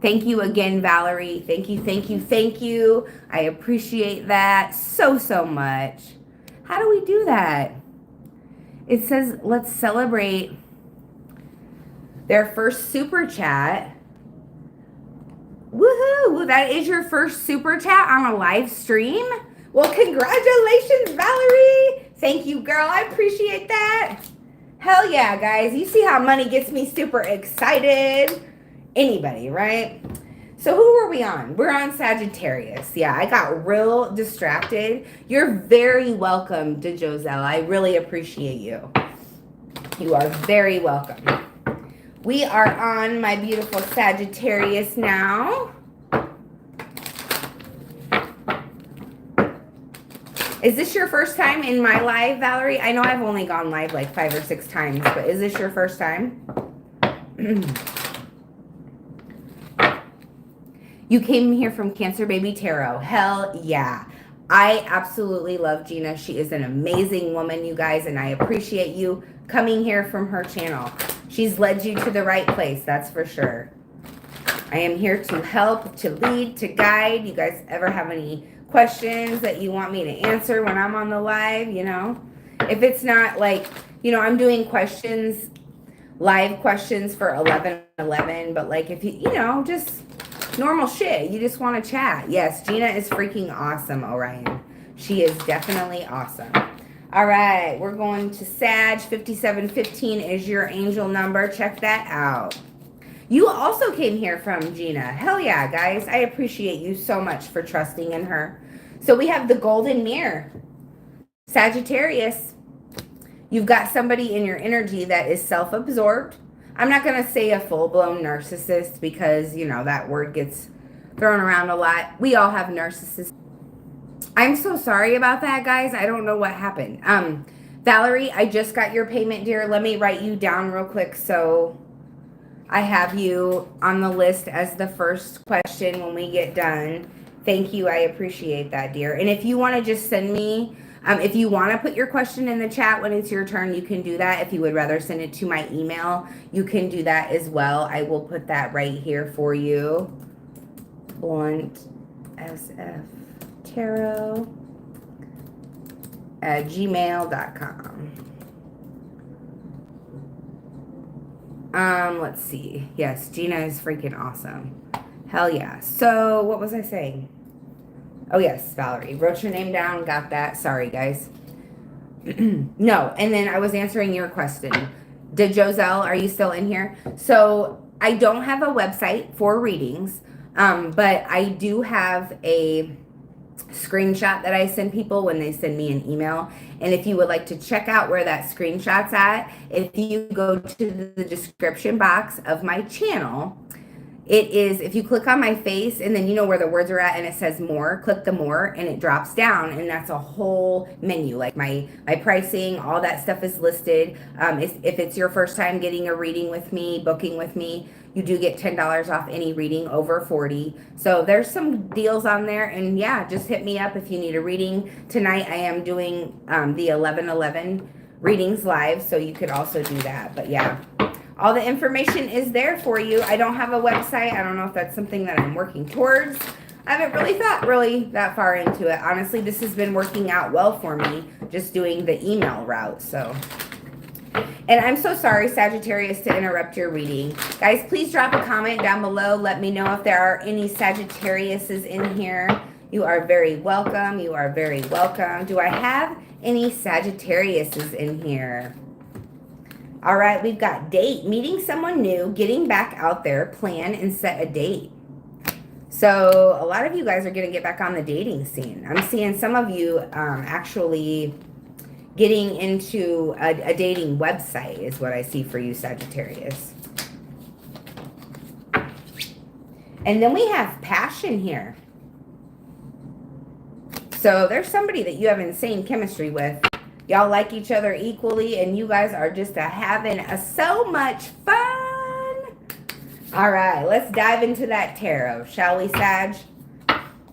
Thank you again, Valerie. Thank you, thank you, thank you. I appreciate that so, so much. How do we do that? It says, let's celebrate their first super chat. Woohoo! That is your first super chat on a live stream? Well, congratulations, Valerie. Thank you, girl. I appreciate that. Hell yeah, guys. You see how money gets me super excited? Anybody, right? So who were we on? We're on Sagittarius. Yeah, I got real distracted. You're very welcome, DeJoselle. I really appreciate you. You are very welcome. We are on my beautiful Sagittarius now. Is this your first time in my live, Valerie? I know I've only gone live like 5 or 6 times, but is this your first time? You came here from Cancer Baby Tarot. Hell yeah. I absolutely love Gina. She is an amazing woman, you guys, and I appreciate you coming here from her channel. She's led you to the right place, that's for sure. I am here to help, to lead, to guide. You guys ever have any questions that you want me to answer when I'm on the live, you know? If it's not like, you know, I'm doing questions, live questions for 11:11, but like if you know, just normal shit. You just want to chat. Yes, Gina is freaking awesome, Orion. She is definitely awesome. All right, we're going to Sag. 5715 is your angel number. Check that out. You also came here from Gina. Hell yeah, guys. I appreciate you so much for trusting in her. So we have the golden mirror. Sagittarius, you've got somebody in your energy that is self-absorbed. I'm not going to say a full-blown narcissist because, you know, that word gets thrown around a lot. We all have narcissists. I'm so sorry about that, guys. I don't know what happened. Valerie, I just got your payment, dear. Let me write you down real quick so I have you on the list as the first question when we get done. Thank you. I appreciate that, dear. And if you want to just send me, if you want to put your question in the chat when it's your turn, you can do that. If you would rather send it to my email, you can do that as well. I will put that right here for you. Blunt AsF Tarot at gmail.com. Let's see. Yes, Gina is freaking awesome. Hell yeah. So, what was I saying? Oh, yes, Valerie. Wrote your name down. Got that. Sorry, guys. No, and then I was answering your question. Did Joselle, are you still in here? So, I don't have a website for readings, but I do have a screenshot that I send people when they send me an email. And if you would like to check out where that screenshot's at, if you go to the description box of my channel, it is, if you click on my face and then you know where the words are at and it says more, click the more and it drops down and that's a whole menu. Like my pricing, all that stuff is listed. If it's your first time getting a reading with me, booking with me, you do get $10 off any reading over 40. So there's some deals on there, and yeah, just hit me up if you need a reading. Tonight I am doing the 11:11 readings live, so you could also do that. But yeah, all the information is there for you. I don't have a website. I don't know if that's something that I'm working towards. I haven't really thought that far into it. Honestly, this has been working out well for me, just doing the email route. So. And I'm so sorry, Sagittarius, to interrupt your reading. Guys, please drop a comment down below. Let me know if there are any Sagittariuses in here. You are very welcome. You are very welcome. Do I have any Sagittariuses in here? All right, we've got date, meeting someone new, getting back out there, plan and set a date. So a lot of you guys are going to get back on the dating scene. I'm seeing some of you actually getting into a dating website is what I see for you, Sagittarius. And then we have passion here. So there's somebody that you have insane chemistry with. Y'all like each other equally, and you guys are just having so much fun. All right, let's dive into that tarot, shall we, Sag?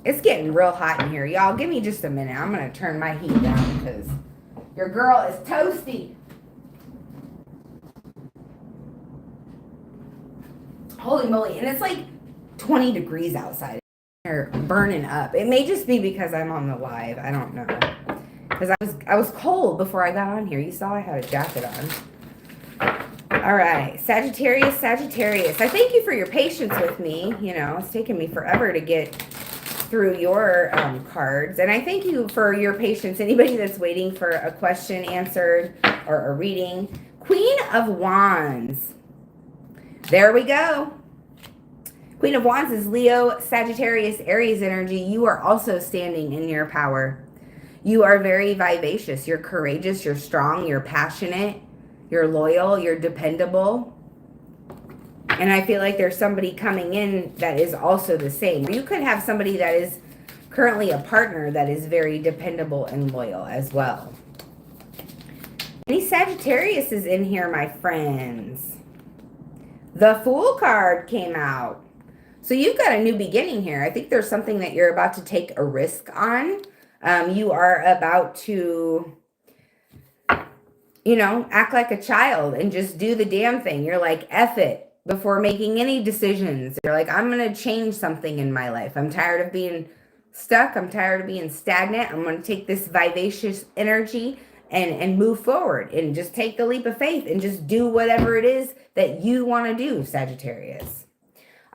It's getting real hot in here. Y'all, give me just a minute. I'm going to turn my heat down because your girl is toasty. Holy moly. And it's like 20 degrees outside. They're burning up. It may just be because I'm on the live. I don't know. Because I was cold before I got on here. You saw I had a jacket on. All right. Sagittarius, Sagittarius. I thank you for your patience with me. You know, it's taken me forever to get through your cards, and I thank you for your patience. Anybody that's waiting for a question answered or a reading. Queen of Wands. There we go. Queen of Wands is Leo, Sagittarius, Aries energy. You are also standing in your power. You are very vivacious. You're courageous. You're strong. You're passionate. You're loyal. You're dependable. And I feel like there's somebody coming in that is also the same. You could have somebody that is currently a partner that is very dependable and loyal as well. Any Sagittarius is in here, my friends. The Fool card came out. So you've got a new beginning here. I think there's something that you're about to take a risk on. You are about to, you know, act like a child and just do the damn thing. You're like, F it. Before making any decisions, you're like, I'm going to change something in my life. I'm tired of being stuck. I'm tired of being stagnant. I'm going to take this vivacious energy and move forward and just take the leap of faith and just do whatever it is that you want to do, Sagittarius.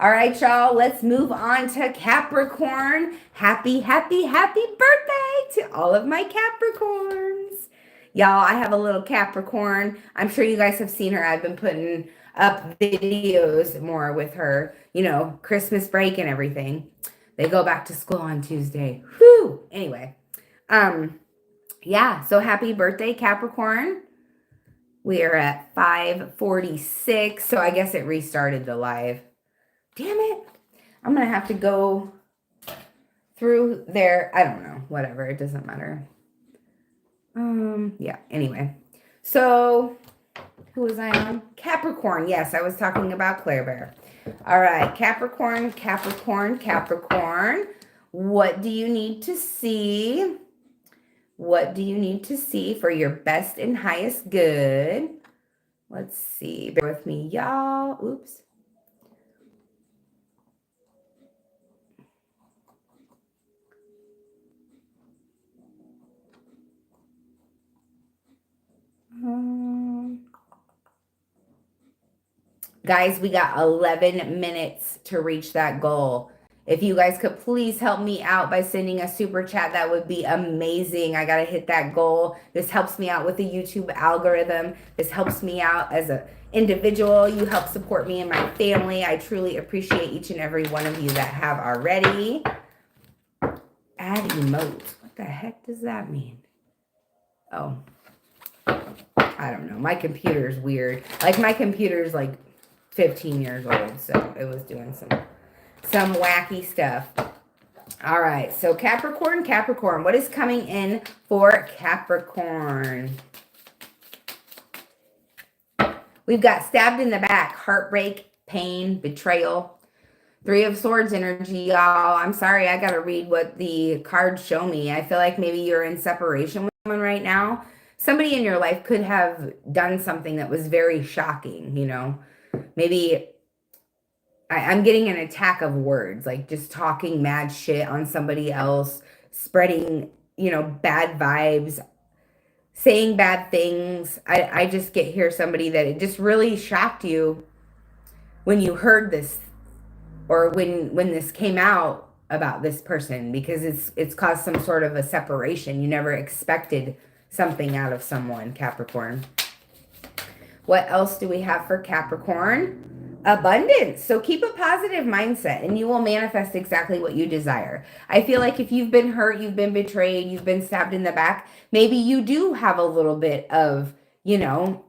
All right, y'all, let's move on to Capricorn. Happy, happy, happy birthday to all of my Capricorns. Y'all, I have a little Capricorn. I'm sure you guys have seen her. I've been putting up videos more with her, you know, Christmas break and everything. They go back to school on Tuesday. Whew. Anyway, yeah, so happy birthday, Capricorn. We are at 5:46, so I guess it restarted the live. Damn it. I'm going to have to go through there. I don't know. Whatever. It doesn't matter. Yeah, anyway. So, who was I on? Capricorn. Yes, I was talking about Claire Bear. All right, Capricorn, Capricorn, Capricorn. What do you need to see? What do you need to see for your best and highest good? Let's see. Bear with me, y'all. Oops. Guys, we got 11 minutes to reach that goal. If you guys could please help me out by sending a super chat, that would be amazing. I got to hit that goal. This helps me out with the YouTube algorithm. This helps me out as an individual. You help support me and my family. I truly appreciate each and every one of you that have already. Add emotes. What the heck does that mean? Oh, I don't know. My computer's weird. Like, my computer's like 15 years old, so it was doing some wacky stuff. All right, so Capricorn, Capricorn. What is coming in for Capricorn? We've got stabbed in the back, heartbreak, pain, betrayal. Three of Swords energy, y'all. I'm sorry, I got to read what the cards show me. I feel like maybe you're in separation with someone right now. Somebody in your life could have done something that was very shocking, you know. Maybe I'm getting an attack of words, like just talking mad shit on somebody else, spreading, you know, bad vibes, saying bad things. I just get here somebody that it just really shocked you when you heard this, or when this came out about this person, because it's caused some sort of a separation. You never expected something out of someone, Capricorn. What else do we have for Capricorn? Abundance. So keep a positive mindset and you will manifest exactly what you desire. I feel like if you've been hurt, you've been betrayed, you've been stabbed in the back, maybe you do have a little bit of, you know,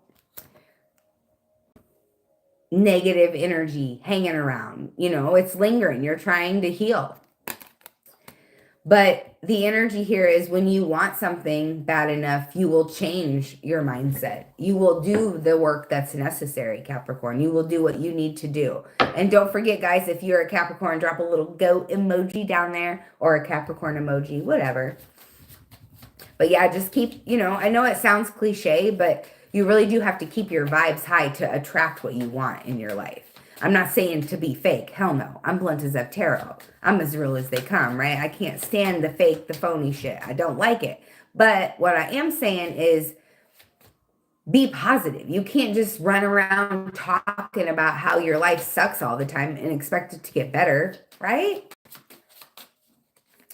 negative energy hanging around. You know, it's lingering. You're trying to heal. But the energy here is when you want something bad enough, you will change your mindset. You will do the work that's necessary, Capricorn. You will do what you need to do. And don't forget, guys, if you're a Capricorn, drop a little goat emoji down there or a Capricorn emoji, whatever. But yeah, just keep, you know, I know it sounds cliche, but you really do have to keep your vibes high to attract what you want in your life. I'm not saying to be fake. Hell no. I'm blunt as AsF Tarot. I'm as real as they come, right? I can't stand the fake, the phony shit. I don't like it. But what I am saying is be positive. You can't just run around talking about how your life sucks all the time and expect it to get better, right?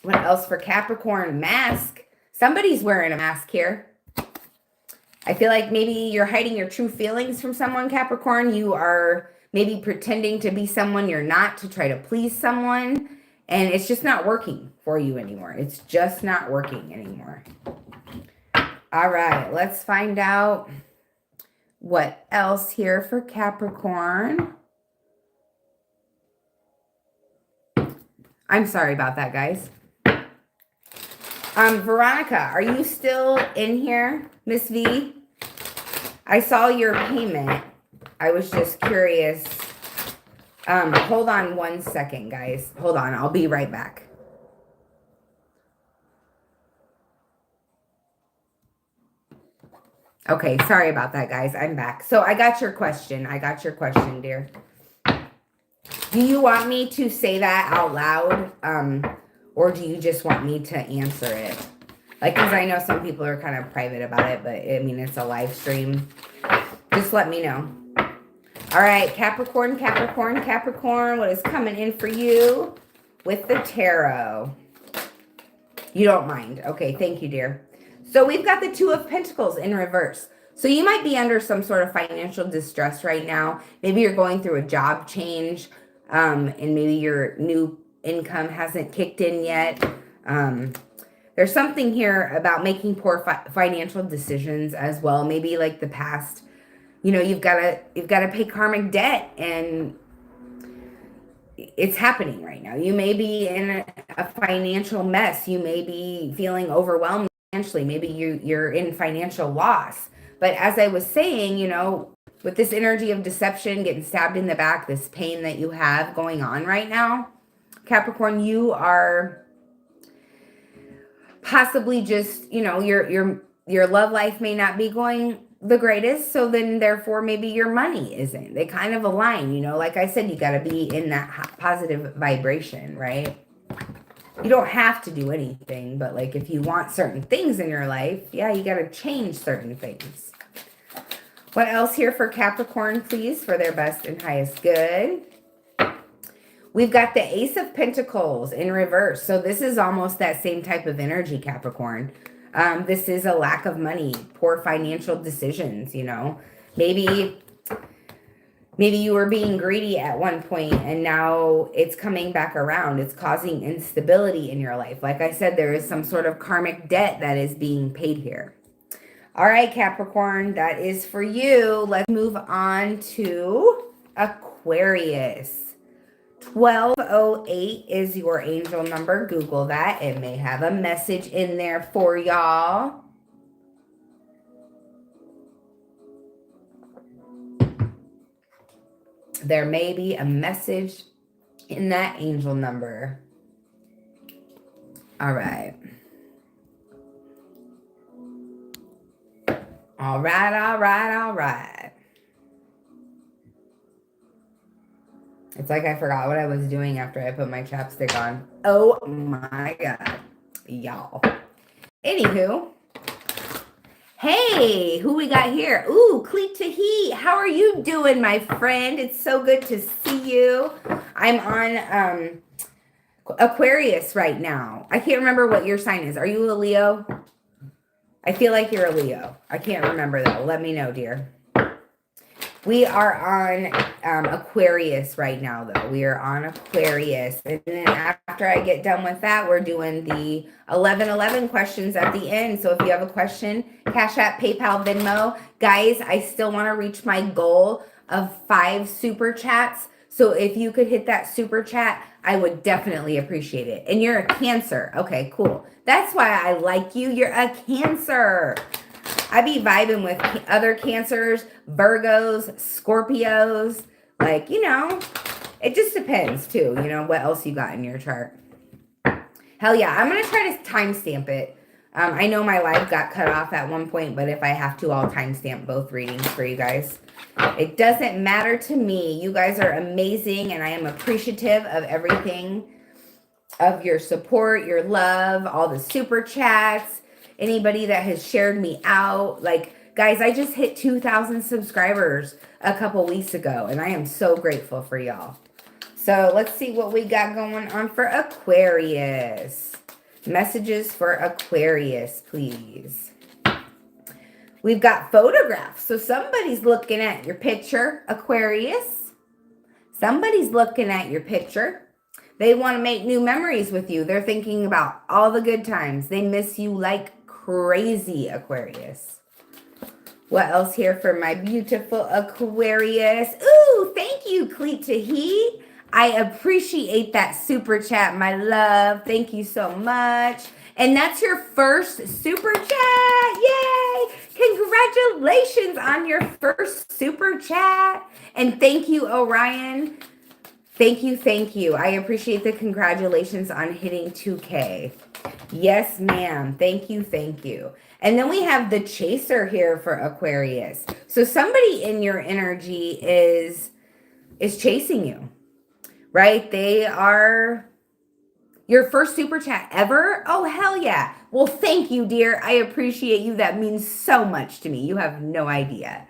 What else for Capricorn? Mask. Somebody's wearing a mask here. I feel like maybe you're hiding your true feelings from someone, Capricorn. You are maybe pretending to be someone you're not to try to please someone. And it's just not working for you anymore. It's just not working anymore. All right, let's find out what else here for Capricorn. I'm sorry about that, guys. Veronica, are you still in here, Miss V? I saw your payment. I was just curious. Hold on one second, guys. Hold on. I'll be right back. Okay, sorry about that, guys. I'm back. So I got your question. I got your question, dear. Do you want me to say that out loud? Or do you just want me to answer it? Like, because I know some people are kind of private about it, but I mean, it's a live stream. Just let me know. All right, Capricorn, Capricorn, Capricorn, what is coming in for you with the tarot? You don't mind. Okay, thank you, dear. So we've got the Two of Pentacles in reverse. So you might be under some sort of financial distress right now. Maybe you're going through a job change, and maybe your new income hasn't kicked in yet. There's something here about making poor financial decisions as well. Maybe like the past, you know, you've got to pay karmic debt, and it's happening right now. You may be in a financial mess. You may be feeling overwhelmed financially. Maybe you're in financial loss. But as I was saying, you know, with this energy of deception, getting stabbed in the back, this pain that you have going on right now, Capricorn, you are possibly just, you know, your love life may not be going the greatest, so then therefore maybe your money isn't. They kind of align, you know. Like I said, you got to be in that positive vibration, right? You don't have to do anything, but like if you want certain things in your life, yeah, you got to change certain things. What else here for Capricorn, please, for their best and highest good? We've got the Ace of Pentacles in reverse. So this is almost that same type of energy, Capricorn. This is a lack of money, poor financial decisions, you know. Maybe you were being greedy at one point and now it's coming back around. It's causing instability in your life. Like I said, there is some sort of karmic debt that is being paid here. All right, Capricorn, that is for you. Let's move on to Aquarius. 1208 is your angel number. Google that. It may have a message in there for y'all. There may be a message in that angel number. All right. All right, all right, all right. It's like I forgot what I was doing after I put my chapstick on. Oh my God, y'all. Anywho, hey, who we got here? Ooh, Cleet Tahi. How are you doing, my friend? It's so good to see you. I'm on Aquarius right now. I can't remember what your sign is. Are you a Leo? I feel like you're a Leo. I can't remember though. Let me know, dear. We are on Aquarius right now, though. We are on Aquarius. And then after I get done with that, we're doing the 1111 questions at the end. So if you have a question, Cash App, PayPal, Venmo. Guys, I still want to reach my goal of 5 super chats. So if you could hit that super chat, I would definitely appreciate it. And you're a Cancer. Okay, cool. That's why I like you. You're a Cancer. I be vibing with other Cancers, Virgos, Scorpios. Like, you know, it just depends too, you know, what else you got in your chart. Hell yeah, I'm going to try to timestamp it. I know my live got cut off at one point, but if I have to, I'll timestamp both readings for you guys. It doesn't matter to me. You guys are amazing, and I am appreciative of everything, of your support, your love, all the super chats. Anybody that has shared me out. Like, guys, I just hit 2,000 subscribers a couple weeks ago, and I am so grateful for y'all. So let's see what we got going on for Aquarius. Messages for Aquarius, please. We've got photographs. So somebody's looking at your picture, Aquarius. Somebody's looking at your picture. They want to make new memories with you. They're thinking about all the good times. They miss you like crazy, Aquarius. What else here for my beautiful Aquarius? Ooh, thank you, Cleet Tahi. I appreciate that super chat, my love. Thank you so much. And that's your first super chat. Yay! Congratulations on your first super chat. And thank you, Orion. Thank you, thank you. I appreciate the congratulations on hitting 2K. Yes, ma'am. Thank you, thank you. And then we have the chaser here for Aquarius. So somebody in your energy is chasing you, right? They are Your first super chat ever? Oh, hell yeah. Well, thank you, dear. I appreciate you. That means so much to me. You have no idea.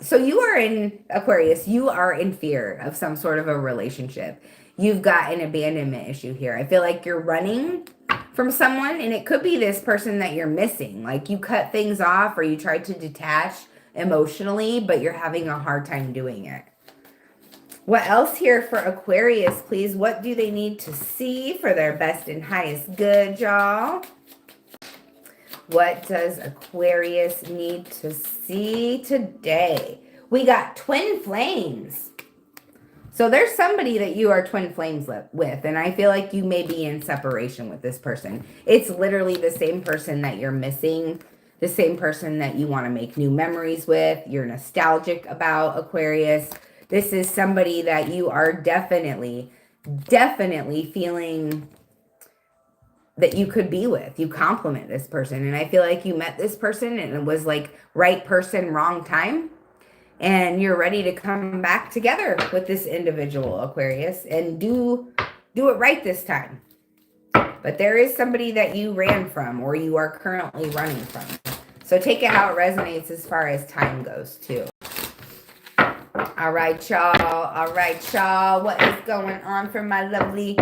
So you are in Aquarius, you are in fear of some sort of a relationship. You've got an abandonment issue here. I feel like you're running from someone, and it could be this person that you're missing. Like you cut things off or you tried to detach emotionally, but you're having a hard time doing it. What else here for Aquarius, please? What do they need to see for their best and highest good, y'all? What does Aquarius need to see today? We got twin flames. So there's somebody that you are twin flames with, and I feel like you may be in separation with this person. It's literally the same person that you're missing, the same person that you want to make new memories with. You're nostalgic about, Aquarius. This is somebody that you are definitely feeling that you could be with. You compliment this person. And I feel like you met this person and it was like right person, wrong time. And you're ready to come back together with this individual, Aquarius, and do it right this time. But there is somebody that you ran from or you are currently running from. So take it how it resonates as far as time goes too. All right, y'all. All right, y'all. What is going on for my lovely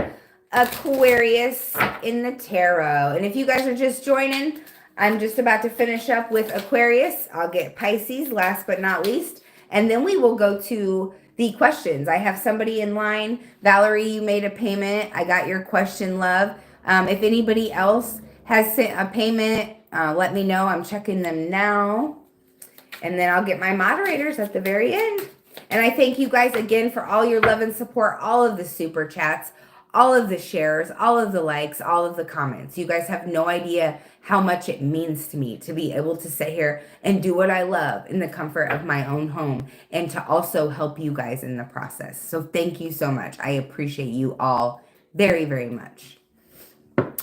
Aquarius in the tarot? And if you guys are just joining, I'm just about to finish up with Aquarius. I'll get Pisces last but not least. And then we will go to the questions. I have somebody in line. Valerie, you made a payment. I got your question, love. If anybody else has sent a payment, let me know. I'm checking them now. And then I'll get my moderators at the very end. And I thank you guys again for all your love and support, all of the super chats, all of the shares, all of the likes, all of the comments. You guys have no idea how much it means to me to be able to sit here and do what I love in the comfort of my own home and to also help you guys in the process. So thank you so much. I appreciate you all very, very much.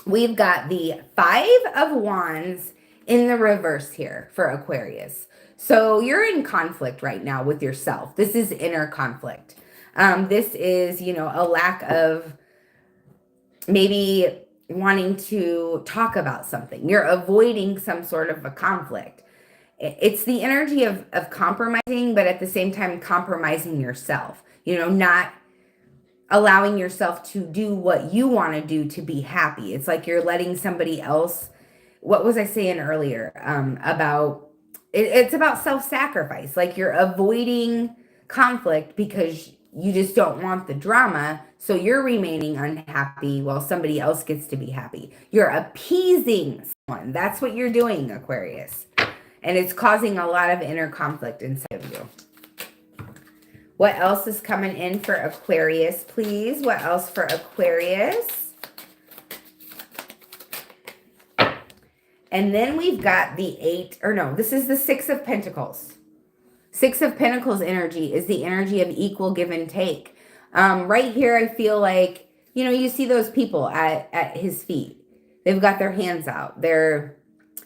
We've got the Five of Wands in the reverse here for Aquarius. So you're in conflict right now with yourself. This is inner conflict. This is, a lack of maybe wanting to talk about something. You're avoiding some sort of a conflict. It's the energy of compromising, but at the same time, compromising yourself, not allowing yourself to do what you want to do to be happy. It's like you're letting somebody else. What was I saying earlier about it's about self-sacrifice. Like you're avoiding conflict because you just don't want the drama. So you're remaining unhappy while somebody else gets to be happy. You're appeasing someone. That's what you're doing, Aquarius. And it's causing a lot of inner conflict inside of you. What else is coming in for Aquarius, please? What else for Aquarius? And then we've got this is the Six of Pentacles. Six of Pentacles energy is the energy of equal give and take. Right here, I feel like, you see those people at his feet. They've got their hands out. They're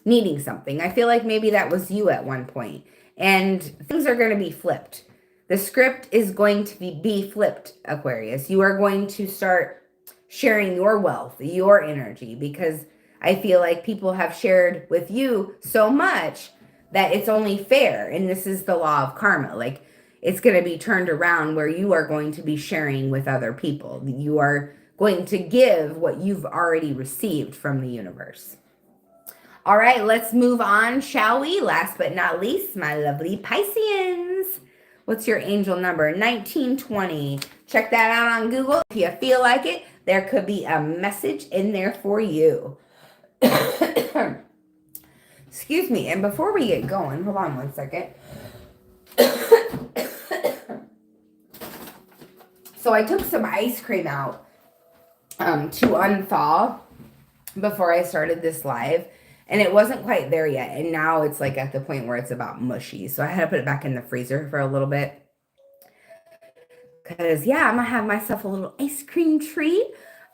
needing something. I feel like maybe that was you at one point. And things are going to be flipped. The script is going to be flipped, Aquarius. You are going to start sharing your wealth, your energy, because I feel like people have shared with you so much that it's only fair. And this is the law of karma. Like it's going to be turned around where you are going to be sharing with other people. You are going to give what you've already received from the universe. All right, let's move on, shall we? Last but not least, my lovely Pisceans. What's your angel number? 1920. Check that out on Google. If you feel like it, there could be a message in there for you. Excuse me. And before we get going, hold on one second. So I took some ice cream out to unthaw before I started this live. And it wasn't quite there yet. And now it's like at the point where it's about mushy. So I had to put it back in the freezer for a little bit. Because, yeah, I'm going to have myself a little ice cream treat.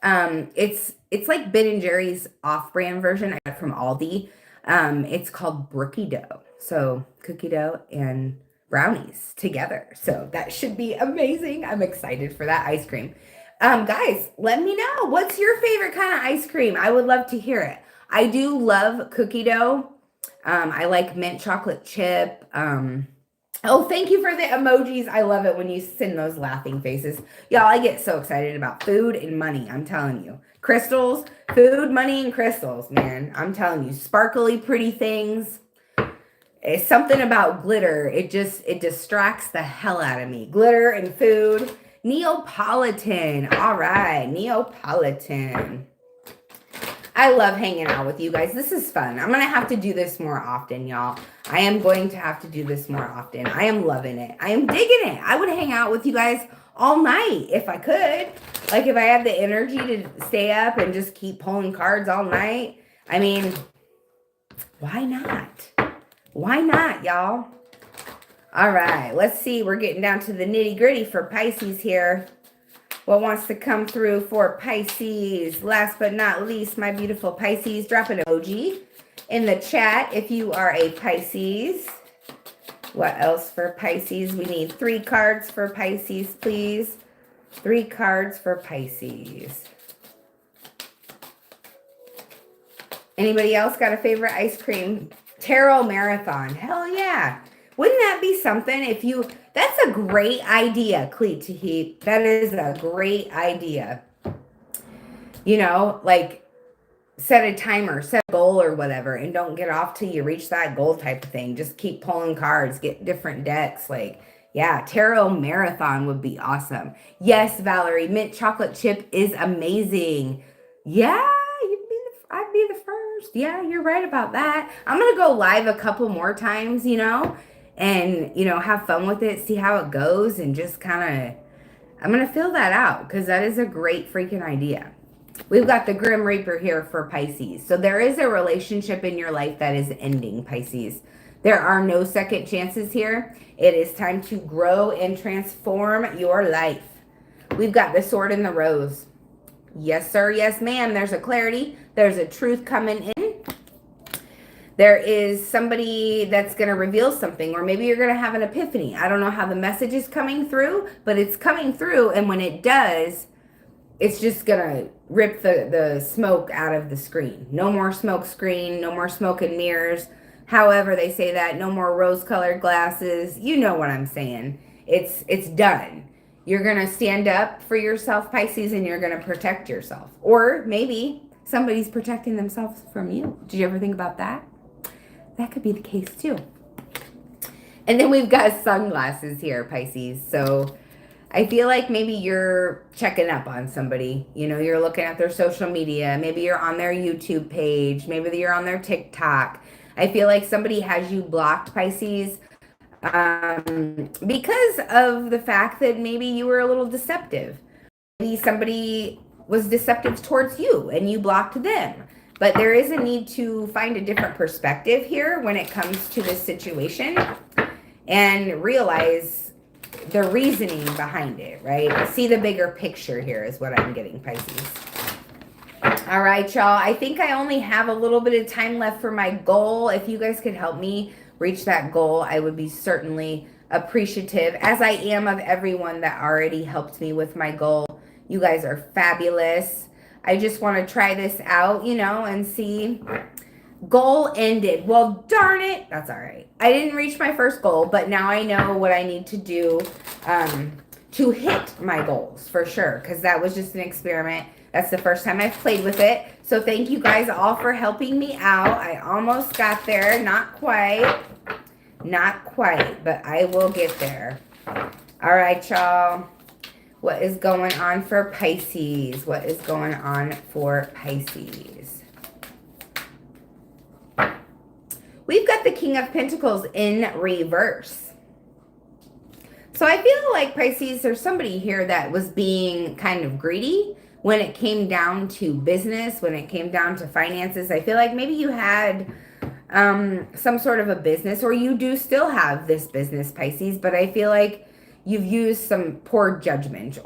It's like Ben & Jerry's off-brand version I got from Aldi. It's called Brookie Dough. So cookie dough and brownies together. So that should be amazing. I'm excited for that ice cream. Guys, let me know. What's your favorite kind of ice cream? I would love to hear it. I do love cookie dough. I like mint chocolate chip. Oh, thank you for the emojis. I love it when you send those laughing faces. Y'all, I get so excited about food and money. I'm telling you. Crystals, food, money, and crystals, man. I'm telling you. Sparkly, pretty things. It's something about glitter. It distracts the hell out of me. Glitter and food. Neapolitan. All right. Neapolitan. I love hanging out with you guys. This is fun. I'm going to have to do this more often, y'all. I am going to have to do this more often. I am loving it. I am digging it. I would hang out with you guys all night if I could. Like if I had the energy to stay up and just keep pulling cards all night. I mean, why not? Why not, y'all? All right. Let's see. We're getting down to the nitty gritty for Pisces here. What wants to come through for Pisces? Last but not least, my beautiful Pisces, drop an emoji in the chat if you are a Pisces. What else for Pisces? We need 3 cards for Pisces, please. 3 cards for Pisces. Anybody else got a favorite ice cream? Tarot marathon. Hell yeah. Wouldn't that be something if you... That's a great idea, Cleet to Heat. That is a great idea. You know, like set a timer, set a goal or whatever, and don't get off till you reach that goal type of thing. Just keep pulling cards, get different decks. Like, yeah, tarot marathon would be awesome. Yes, Valerie, mint chocolate chip is amazing. Yeah, I'd be the first. Yeah, you're right about that. I'm going to go live a couple more times, you know, and, you know, have fun with it, see how it goes, and just kind of, I'm going to fill that out because that is a great freaking idea. We've got the Grim Reaper here for Pisces. So there is a relationship in your life that is ending, Pisces. There are no second chances here. It is time to grow and transform your life. We've got the Sword and the Rose. Yes, sir. Yes, ma'am. There's a clarity. There's a truth coming in. There is somebody that's going to reveal something, or maybe you're going to have an epiphany. I don't know how the message is coming through, but it's coming through. And when it does, it's just going to rip the smoke out of the screen. No more smoke screen, no more smoke and mirrors. However they say that, no more rose-colored glasses. You know what I'm saying. It's done. You're going to stand up for yourself, Pisces, and you're going to protect yourself. Or maybe somebody's protecting themselves from you. Did you ever think about that? That could be the case too. And then we've got sunglasses here, Pisces. So I feel like maybe you're checking up on somebody. You know, you're looking at their social media. Maybe you're on their YouTube page. Maybe you're on their TikTok. I feel like somebody has you blocked, Pisces, because of the fact that maybe you were a little deceptive. Maybe somebody was deceptive towards you and you blocked them. But there is a need to find a different perspective here when it comes to this situation and realize the reasoning behind it, right? See the bigger picture here is what I'm getting, Pisces. All right, y'all. I think I only have a little bit of time left for my goal. If you guys could help me reach that goal, I would be certainly appreciative, as I am of everyone that already helped me with my goal. You guys are fabulous. I just want to try this out, you know, and see. Goal ended. Well, darn it. That's all right. I didn't reach my first goal, but now I know what I need to do to hit my goals for sure, because that was just an experiment. That's the first time I've played with it. So thank you guys all for helping me out. I almost got there. Not quite. Not quite, but I will get there. All right, y'all. What is going on for Pisces? What is going on for Pisces? We've got the King of Pentacles in reverse. So I feel like, Pisces, there's somebody here that was being kind of greedy when it came down to business, when it came down to finances. I feel like maybe you had some sort of a business, or you do still have this business, Pisces, but I feel like you've used some poor judgment,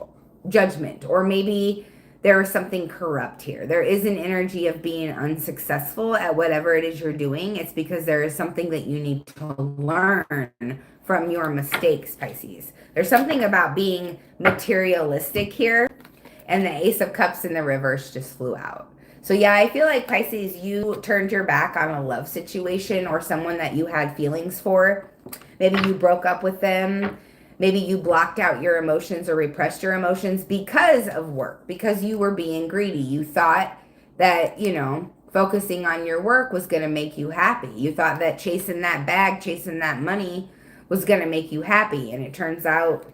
or maybe there is something corrupt here. There is an energy of being unsuccessful at whatever it is you're doing. It's because there is something that you need to learn from your mistakes, Pisces. There's something about being materialistic here And the Ace of Cups in the reverse just flew out. So yeah, I feel like Pisces, you turned your back on a love situation or someone that you had feelings for. Maybe you broke up with them. Maybe you blocked out your emotions or repressed your emotions because of work, because you were being greedy. You thought that, you know, focusing on your work was going to make you happy. You thought that chasing that bag, chasing that money was going to make you happy. And it turns out,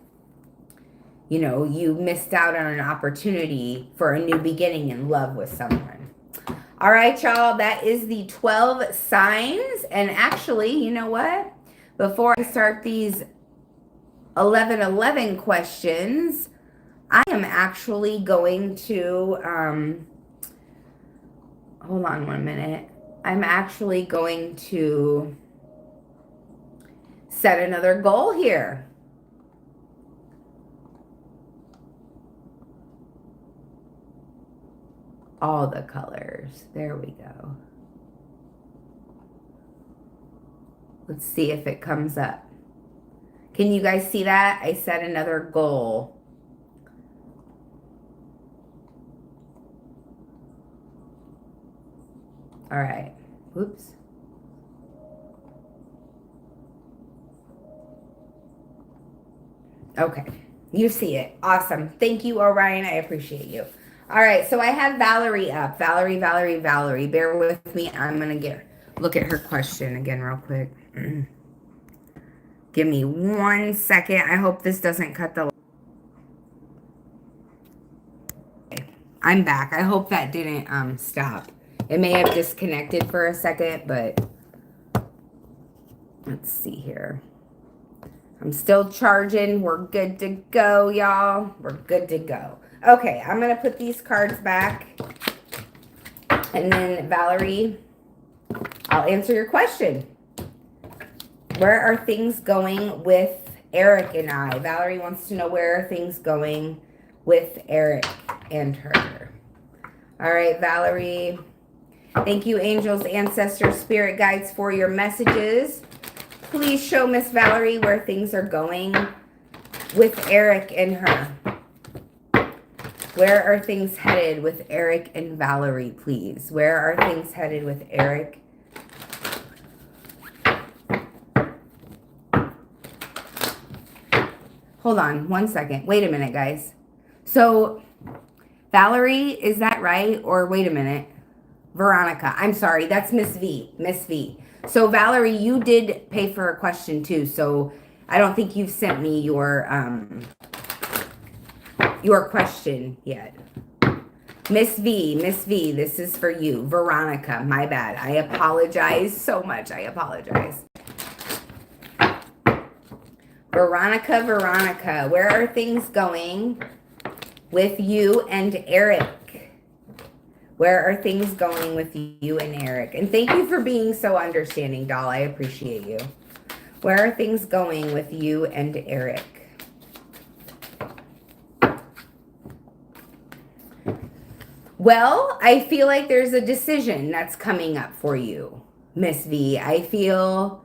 you know, you missed out on an opportunity for a new beginning in love with someone. All right, y'all, that is the 12 signs. And actually, you know what? Before I start these 11 questions, I am actually going to, hold on one minute. I'm actually going to set another goal here. All the colors. There we go. Let's see if it comes up. Can you guys see that? I set another goal. All right. Oops. Okay. You see it. Awesome. Thank you, Orion. I appreciate you. All right. So I have Valerie up. Valerie. Bear with me. I'm going to look at her question again real quick. Give me 1 second. I hope this doesn't cut the... Okay. I'm back. I hope that didn't stop. It may have disconnected for a second, but let's see here. I'm still charging. We're good to go, y'all. We're good to go. Okay, I'm going to put these cards back. And then, Valerie, I'll answer your question. Where are things going with Eric and I? Valerie wants to know where are things going with Eric and her. All right, Valerie. Thank you, angels, ancestors, spirit guides, for your messages. Please show Miss Valerie where things are going with Eric and her. Where are things headed with Eric and Valerie, please? Where are things headed with Eric? Hold on 1 second. Wait a minute, guys. So, Valerie, is that right? Or wait a minute. Veronica. I'm sorry. That's Miss V. Miss V. So, Valerie, you did pay for a question too. So, I don't think you've sent me your question yet. Miss V, this is for you. Veronica, my bad. I apologize so much. I apologize. Veronica, where are things going with you and Eric? Where are things going with you and Eric? And thank you for being so understanding, doll. I appreciate you. Where are things going with you and Eric? Well, I feel like there's a decision that's coming up for you, Miss V. I feel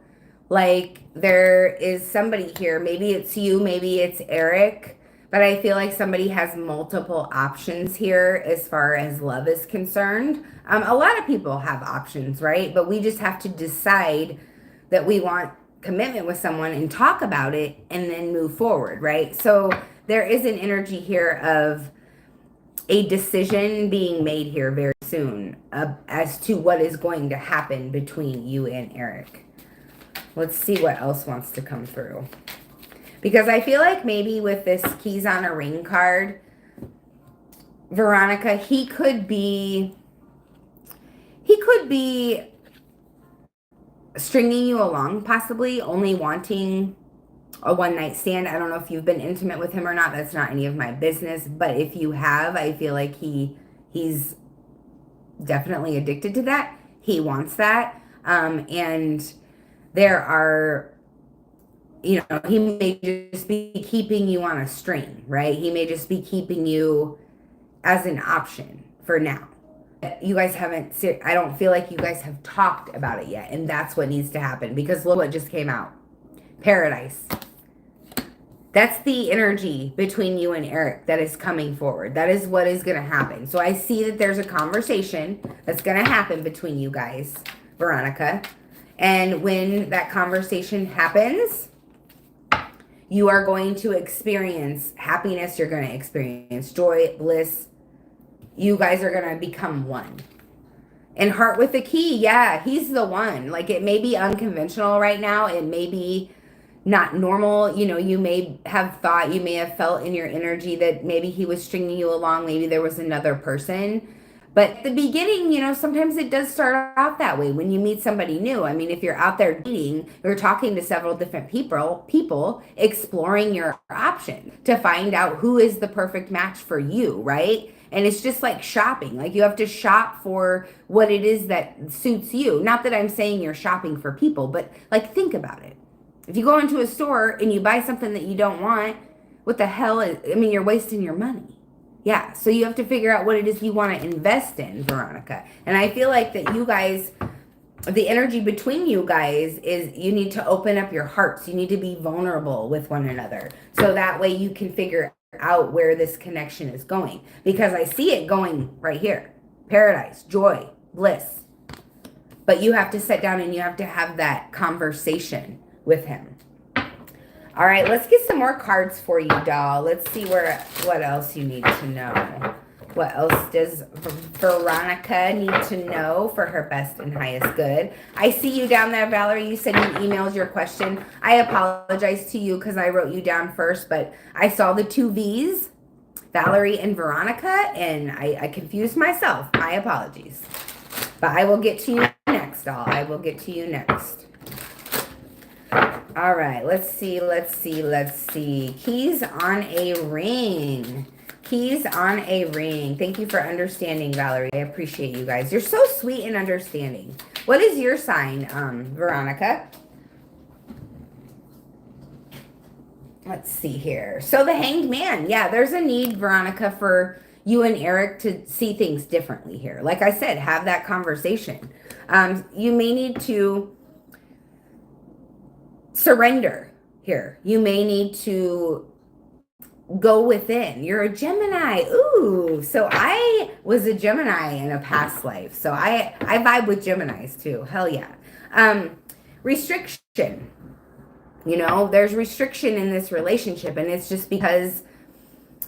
like there is somebody here. Maybe it's you, maybe it's Eric, but I feel like somebody has multiple options here as far as love is concerned. A lot of people have options, right? But we just have to decide that we want commitment with someone and talk about it and then move forward, right? So there is an energy here of a decision being made here very soon as to what is going to happen between you and Eric. Let's see what else wants to come through. Because I feel like maybe with this keys on a ring card, Veronica, he could be stringing you along, possibly only wanting a one-night stand. I don't know if you've been intimate with him or not. That's not any of my business. But if you have, I feel like he's definitely addicted to that. He wants that. And there are, you know, he may just be keeping you on a string, right? He may just be keeping you as an option for now. You guys haven't, I don't feel like you guys have talked about it yet. And that's what needs to happen, because look what just came out. Paradise. That's the energy between you and Eric that is coming forward. That is what is going to happen. So I see that there's a conversation that's going to happen between you guys, Veronica. And when that conversation happens, you are going to experience happiness. You're going to experience joy, bliss. You guys are going to become one. And Heart with the Key, yeah, he's the one. Like, it may be unconventional right now. It may be not normal. You know, you may have thought, you may have felt in your energy that maybe he was stringing you along. Maybe there was another person. But at the beginning, you know, sometimes it does start off that way when you meet somebody new. I mean, if you're out there dating, you're talking to several different people exploring your options to find out who is the perfect match for you, right? And it's just like shopping. Like, you have to shop for what it is that suits you. Not that I'm saying you're shopping for people, but like, think about it. If you go into a store and you buy something that you don't want, what the hell is, I mean, you're wasting your money. Yeah, so you have to figure out what it is you want to invest in, Veronica. And I feel like that you guys, the energy between you guys is you need to open up your hearts. You need to be vulnerable with one another. So that way you can figure out where this connection is going. Because I see it going right here. Paradise, joy, bliss. But you have to sit down and you have to have that conversation with him. All right, let's get some more cards for you, doll. Let's see what else you need to know. What else does Veronica need to know for her best and highest good? I see you down there, Valerie. You said you emailed your question. I apologize to you because I wrote you down first, but I saw the two V's, Valerie and Veronica, and I confused myself. My apologies. But I will get to you next, doll. I will get to you next. All right, let's see. Keys on a ring. Keys on a ring. Thank you for understanding, Valerie. I appreciate you guys. You're so sweet and understanding. What is your sign, Veronica? Let's see here. So the Hanged Man. Yeah, there's a need, Veronica, for you and Eric to see things differently here. Like I said, have that conversation. You may need to surrender here. You may need to go within. You're a Gemini. Ooh, so I was a Gemini in a past life. So I vibe with Geminis too. Hell yeah. Restriction. You know, there's restriction in this relationship, and it's just because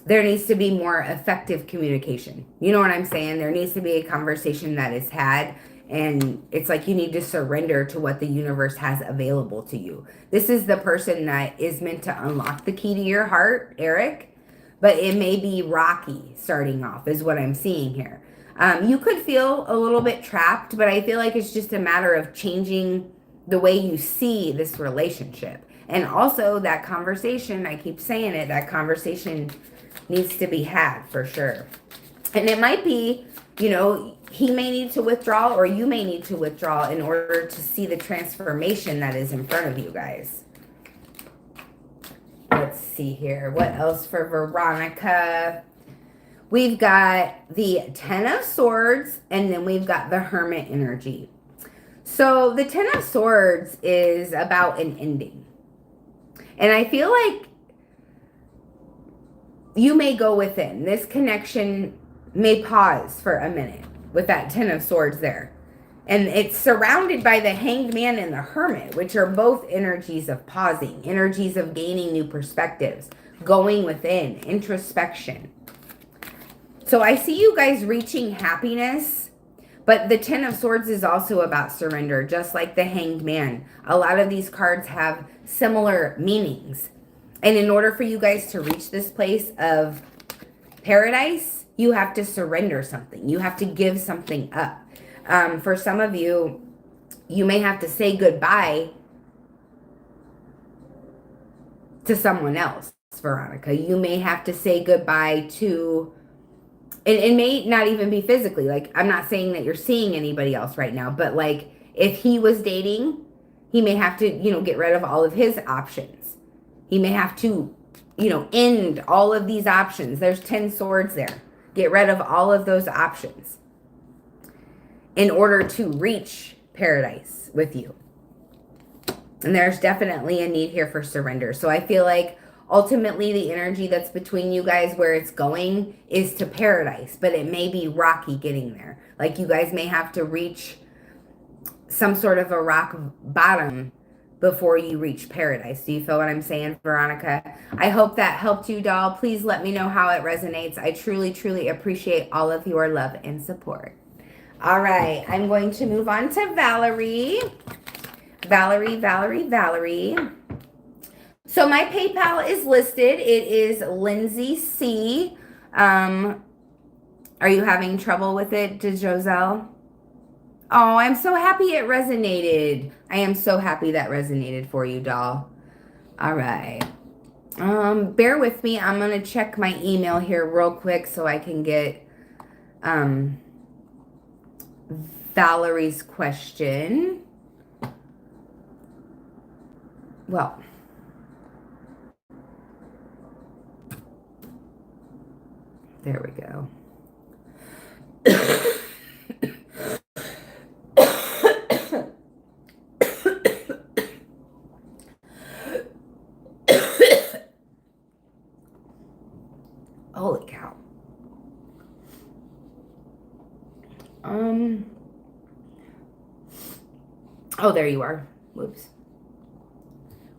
there needs to be more effective communication. You know what I'm saying? There needs to be a conversation that is had. And it's like you need to surrender to what the universe has available to you. This is the person that is meant to unlock the key to your heart, Eric. But it may be rocky starting off is what I'm seeing here. You could feel a little bit trapped, but I feel like it's just a matter of changing the way you see this relationship. And also that conversation, I keep saying it, that conversation needs to be had for sure. And it might be, you know, he may need to withdraw or you may need to withdraw in order to see the transformation that is in front of you guys. Let's see here. What else for Veronica? We've got the Ten of Swords and then we've got the Hermit energy. So the Ten of Swords is about an ending. And I feel like you may go within. This connection may pause for a minute with that Ten of Swords there. And it's surrounded by the Hanged Man and the Hermit, which are both energies of pausing, energies of gaining new perspectives, going within, introspection. So I see you guys reaching happiness, but the Ten of Swords is also about surrender, just like the Hanged Man. A lot of these cards have similar meanings. And in order for you guys to reach this place of paradise, you have to surrender something. You have to give something up. For some of you, you may have to say goodbye to someone else, Veronica. You may have to say goodbye to, and it may not even be physically. Like, I'm not saying that you're seeing anybody else right now, but like if he was dating, he may have to, you know, get rid of all of his options. He may have to, you know, end all of these options. There's 10 swords there. Get rid of all of those options in order to reach paradise with you. And there's definitely a need here for surrender. So I feel like ultimately the energy that's between you guys, where it's going, is to paradise, but it may be rocky getting there. Like you guys may have to reach some sort of a rock bottom before you reach paradise. Do you feel what I'm saying, Veronica? I hope that helped you, doll. Please let me know how it resonates. I truly, truly appreciate all of your love and support. All right, I'm going to move on to Valerie. Valerie. So my PayPal is listed. It is Lindsay C. Are you having trouble with it, Joselle? Oh, I'm so happy it resonated. I am so happy that resonated for you, doll. All right. Bear with me. I'm going to check my email here real quick so I can get Valerie's question. Well, there we go. Holy cow. Oh, there you are. Whoops.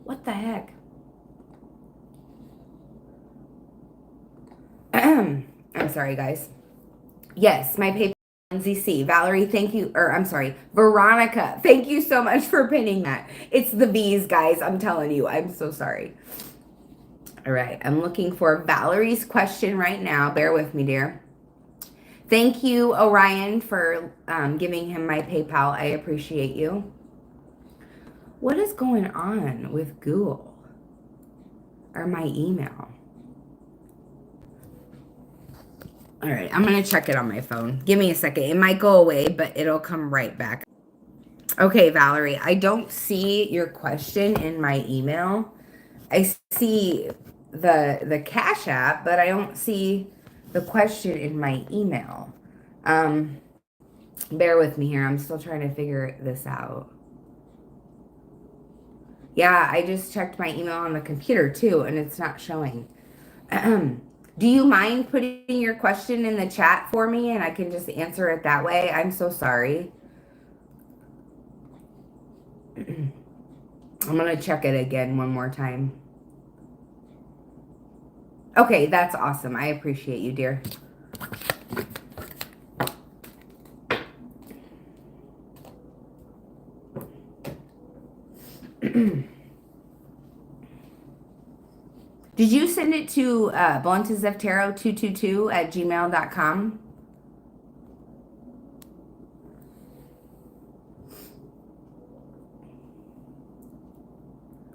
What the heck? I'm sorry, guys. Yes, my PayPal, Lindsay C. Valerie, thank you. Or I'm sorry, Veronica. Thank you so much for pinning that. It's the V's, guys. I'm telling you. I'm so sorry. All right. I'm looking for Valerie's question right now. Bear with me, dear. Thank you, Orion, for giving him my PayPal. I appreciate you. What is going on with Google or my email? All right, I'm going to check it on my phone. Give me a second. It might go away, but it'll come right back. Okay, Valerie, I don't see your question in my email. I see the Cash App, but I don't see the question in my email. Bear with me here. I'm still trying to figure this out. Yeah, I just checked my email on the computer too, and it's not showing. Do you mind putting your question in the chat for me and I can just answer it that way? I'm so sorry. I'm going to check it again one more time. Okay, that's awesome. I appreciate you, dear. Did you send it to AsF Tarot 222 at gmail.com?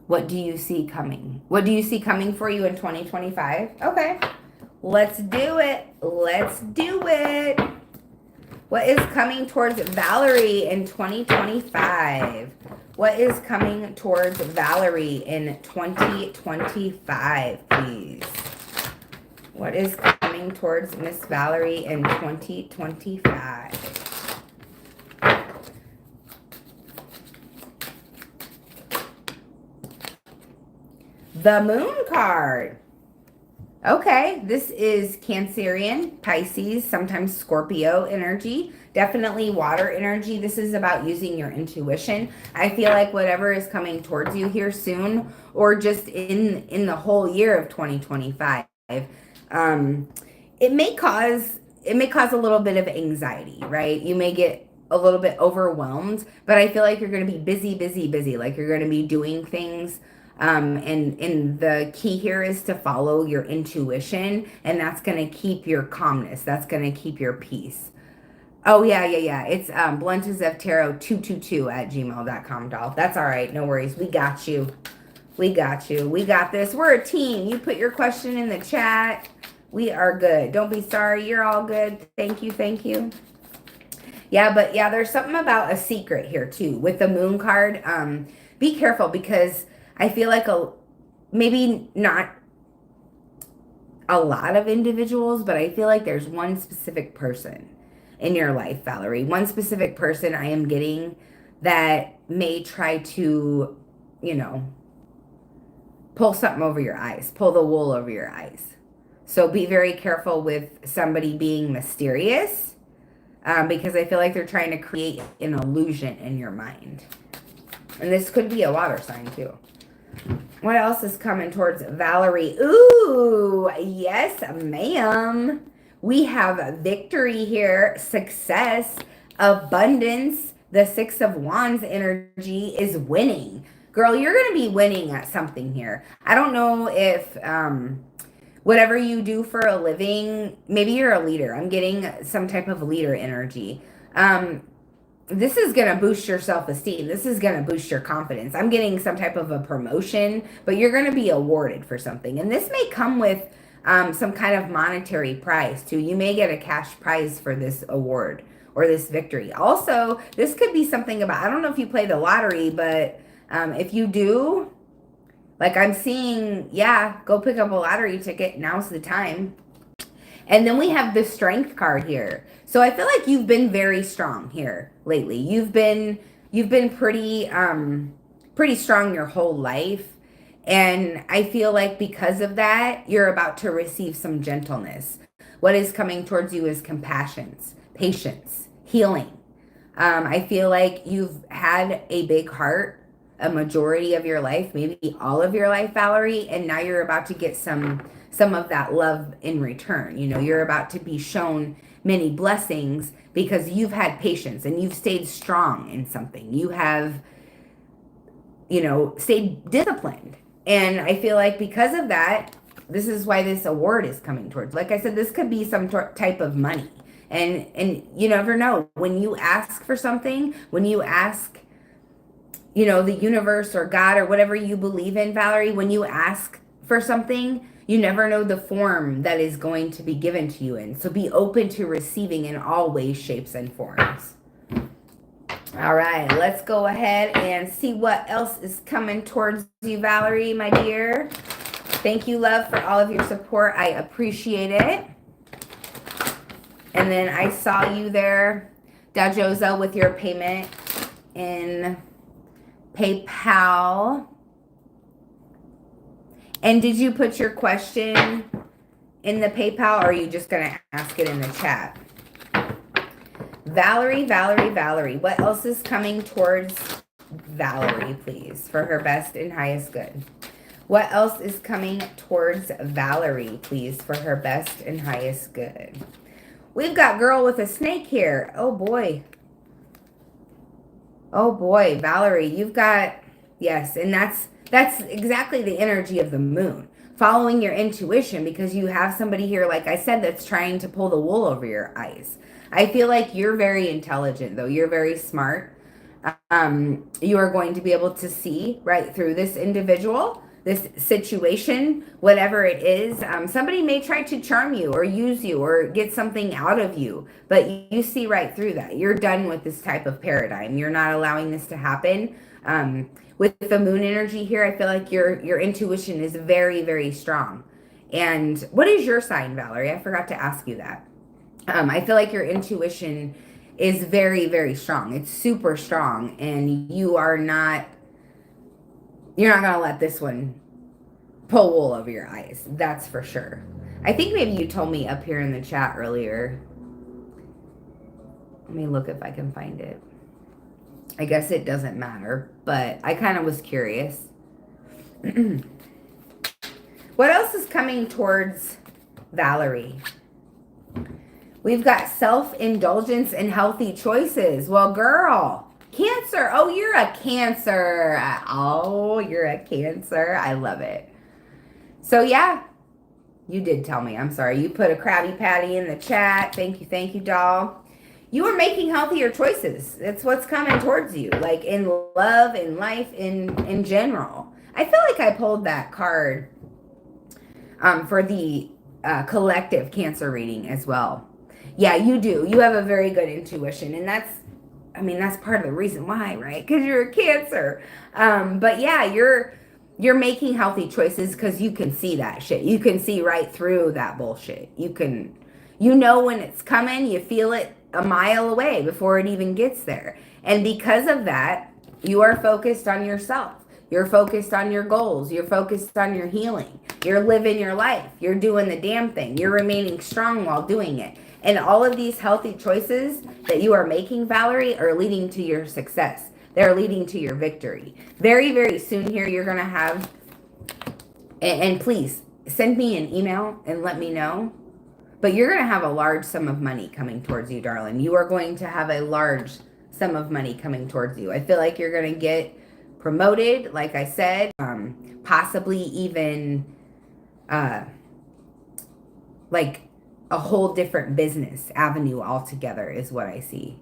What do you see coming? What do you see coming for you in 2025? Okay, let's do it. Let's do it. What is coming towards Valerie in 2025? What is coming towards Valerie in 2025, please? What is coming towards Miss Valerie in 2025? The Moon card. Okay, this is Cancerian, Pisces, sometimes Scorpio energy, definitely water energy. This is about using your intuition. I feel like whatever is coming towards you here soon, or just in the whole year of 2025, it may cause a little bit of anxiety, right? You may get a little bit overwhelmed, but I feel like you're going to be busy, like you're going to be doing things. And the key here is to follow your intuition, and that's going to keep your calmness. That's going to keep your peace. Oh, yeah. It's AsF Tarot 222 at gmail.com, doll. That's all right. No worries. We got you. We got this. We're a team. You put your question in the chat. We are good. Don't be sorry. You're all good. Thank you. Yeah, but yeah, there's something about a secret here, too. With the Moon card, be careful, because I feel like maybe not a lot of individuals, but I feel like there's one specific person in your life, Valerie. One specific person I am getting that may try to, pull something over your eyes, pull the wool over your eyes. So be very careful with somebody being mysterious, because I feel like they're trying to create an illusion in your mind. And this could be a water sign too. What else is coming towards Valerie? Ooh, yes, ma'am. We have victory here, success, abundance. The Six of Wands energy is winning. Girl, you're going to be winning at something here. I don't know if whatever you do for a living, maybe you're a leader. I'm getting some type of leader energy. This is going to boost your self-esteem. This is going to boost your confidence. I'm getting some type of a promotion, but you're going to be awarded for something. And this may come with some kind of monetary prize too. You may get a cash prize for this award or this victory. Also, this could be something about, I don't know if you play the lottery, but if you do, like I'm seeing, yeah, go pick up a lottery ticket. Now's the time. And then we have the Strength card here. So I feel like you've been very strong here lately. You've been pretty pretty strong your whole life. And I feel like because of that, you're about to receive some gentleness. What is coming towards you is compassion, patience, healing. I feel like you've had a big heart a majority of your life, maybe all of your life, Valerie, and now you're about to get some of that love in return. You know, you're about to be shown many blessings because you've had patience and you've stayed strong in something. You have, you know, stayed disciplined. And I feel like because of that, this is why this award is coming towards. Like I said, this could be some type of money. And you never know. When you ask for something, when you ask, you know, the universe or God or whatever you believe in, Valerie, when you ask for something, you never know the form that is going to be given to you in. So be open to receiving in all ways, shapes, and forms. All right, let's go ahead and see what else is coming towards you, Valerie, my dear. Thank you, love, for all of your support. I appreciate it. And then I saw you there, Dajoza, with your payment in PayPal. And did you put your question in the PayPal, or are you just going to ask it in the chat? Valerie, what else is coming towards Valerie, please, for her best and highest good? What else is coming towards Valerie, please, for her best and highest good? We've got girl with a snake here. Oh, boy. Oh, boy, Valerie, you've got, yes, and that's exactly the energy of the moon. Following your intuition, because you have somebody here, like I said, that's trying to pull the wool over your eyes. I feel like you're very intelligent, though. You're very smart. You are going to be able to see right through this individual, this situation, whatever it is. Somebody may try to charm you or use you or get something out of you, but you see right through that. You're done with this type of paradigm. You're not allowing this to happen. With the moon energy here, I feel like your intuition is very, very strong. And what is your sign, Valerie? I forgot to ask you that. I feel like your intuition is very, very strong. It's super strong, and you're not going to let this one pull wool over your eyes. That's for sure. I think maybe you told me up here in the chat earlier. Let me look if I can find it. I guess it doesn't matter, but I kind of was curious. What else is coming towards Valerie? We've got self-indulgence and healthy choices. Well, girl, Cancer. Oh, you're a Cancer. Oh, you're a Cancer. I love it. So, yeah, you did tell me. I'm sorry. You put a Krabby Patty in the chat. Thank you, doll. You are making healthier choices. It's what's coming towards you, like in love, in life, in general. I feel like I pulled that card for the collective Cancer reading as well. Yeah, you do. You have a very good intuition, and that's part of the reason why, right? Because you're a Cancer. But yeah, you're making healthy choices because you can see that shit. You can see right through that bullshit. You know when it's coming. You feel it a mile away before it even gets there. And because of that, you are focused on yourself. You're focused on your goals. You're focused on your healing. You're living your life. You're doing the damn thing. You're remaining strong while doing it. And all of these healthy choices that you are making, Valerie, are leading to your success. They're leading to your victory. Very, very soon here, you're going to have, and please send me an email and let me know. But you're going to have a large sum of money coming towards you, darling. You are going to have a large sum of money coming towards you. I feel like you're going to get promoted, like I said, possibly even like a whole different business avenue altogether is what I see.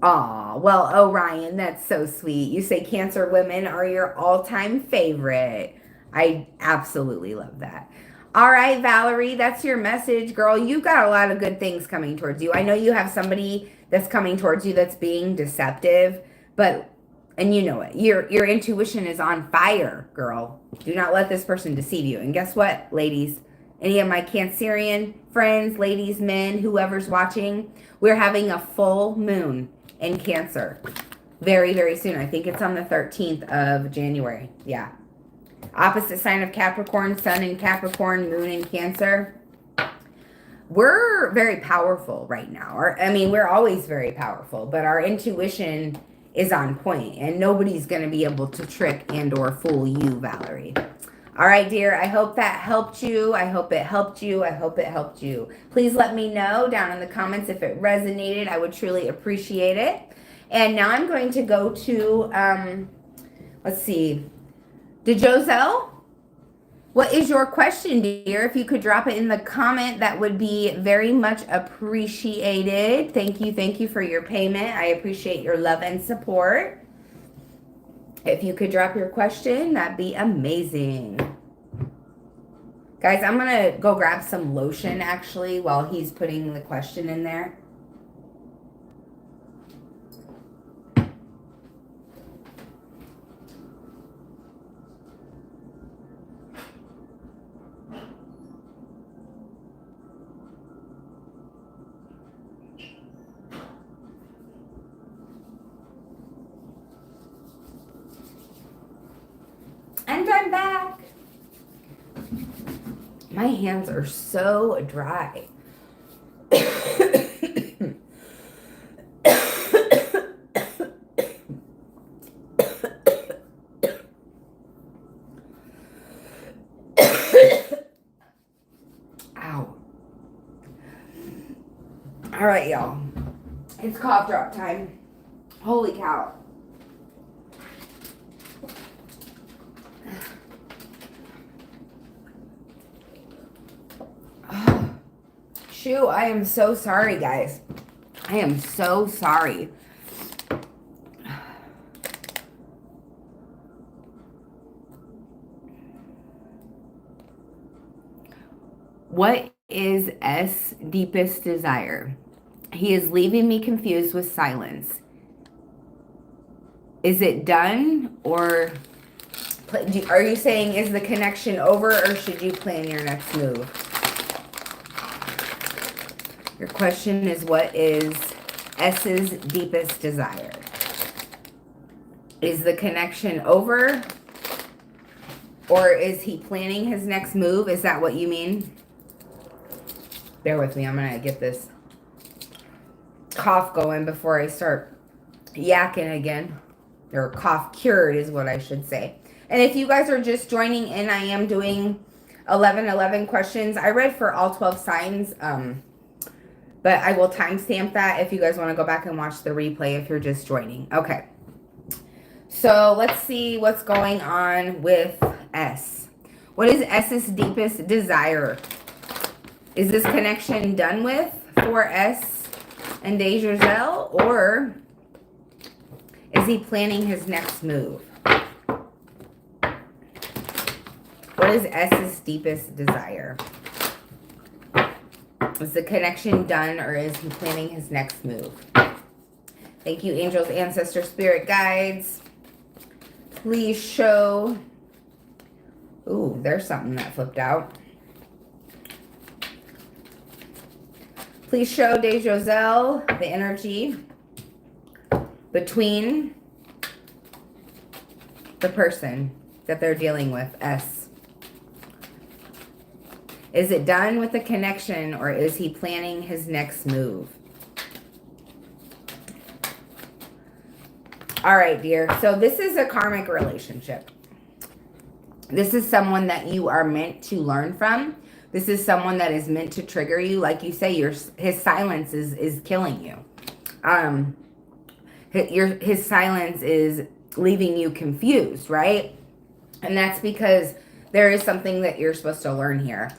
Aw, well, Orion, that's so sweet. You say Cancer women are your all-time favorite. I absolutely love that. All right, Valerie, that's your message, girl. You've got a lot of good things coming towards you. I know you have somebody that's coming towards you that's being deceptive, but, and you know it, your intuition is on fire, girl. Do not let this person deceive you. And guess what, ladies? Any of my Cancerian friends, ladies, men, whoever's watching, we're having a full moon in Cancer very, very soon. I think it's on the 13th of January. Yeah. Opposite sign of Capricorn, sun in Capricorn, moon in Cancer. We're very powerful right now. I mean, we're always very powerful, but our intuition is on point, and nobody's going to be able to trick and or fool you, Valerie. All right, dear, I hope that helped you. I hope it helped you. I hope it helped you. Please let me know down in the comments if it resonated. I would truly appreciate it. And now I'm going to go to, let's see, DeJoselle, what is your question, dear? If you could drop it in the comment, that would be very much appreciated. Thank you for your payment. I appreciate your love and support. If you could drop your question, that'd be amazing. Guys, I'm going to go grab some lotion, actually, while he's putting the question in there. And I'm back. My hands are so dry. Ow. All right, y'all. It's cough drop time. Holy cow. Shoo, I am so sorry, guys. I am so sorry. What is S' deepest desire? He is leaving me confused with silence. Is it done, or are you saying is the connection over, or should you plan your next move? Your question is, what is S's deepest desire? Is the connection over, or is he planning his next move? Is that what you mean? Bear with me. I'm going to get this cough going before I start yakking again. Or cough cured is what I should say. And if you guys are just joining in, I am doing 11 questions. I read for all 12 signs, but I will timestamp that if you guys want to go back and watch the replay if you're just joining. Okay. So let's see what's going on with S. What is S's deepest desire? Is this connection done with for S and DeJoselle, or is he planning his next move? What is S's deepest desire? Is the connection done, or is he planning his next move? Thank you, angels, ancestors, spirit guides. Please show. Ooh, there's something that flipped out. Please show DeJoselle the energy between the person that they're dealing with, S. Is it done with the connection, or is he planning his next move? All right, dear. So this is a karmic relationship. This is someone that you are meant to learn from. This is someone that is meant to trigger you. Like you say, his silence is killing you. His silence is leaving you confused, right? And that's because there is something that you're supposed to learn here.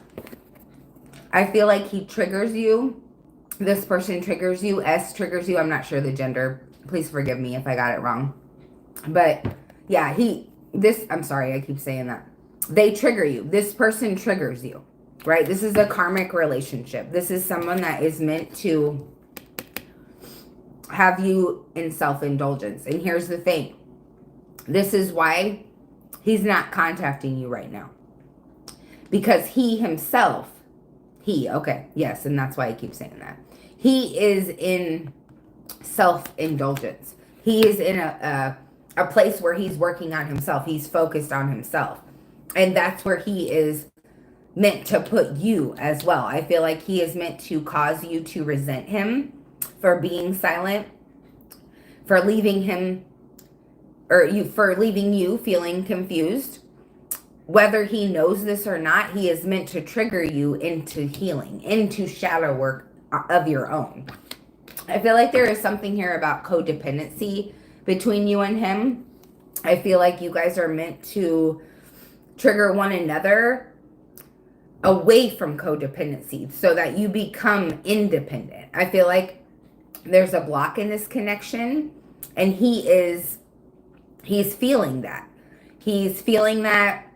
I feel like he triggers you. This person triggers you. S triggers you. I'm not sure the gender. Please forgive me if I got it wrong. But yeah, I'm sorry, I keep saying that. They trigger you. This person triggers you, right? This is a karmic relationship. This is someone that is meant to have you in self-indulgence. And here's the thing. This is why he's not contacting you right now. Because he himself, okay, yes, and that's why I keep saying that. He is in self-indulgence. He is in a place where he's working on himself. He's focused on himself. And that's where he is meant to put you as well. I feel like he is meant to cause you to resent him for being silent, for leaving him, for leaving you feeling confused. Whether he knows this or not, he is meant to trigger you into healing, into shadow work of your own. I feel like there is something here about codependency between you and him. I feel like you guys are meant to trigger one another away from codependency so that you become independent. I feel like there's a block in this connection, and he's feeling that. He's feeling that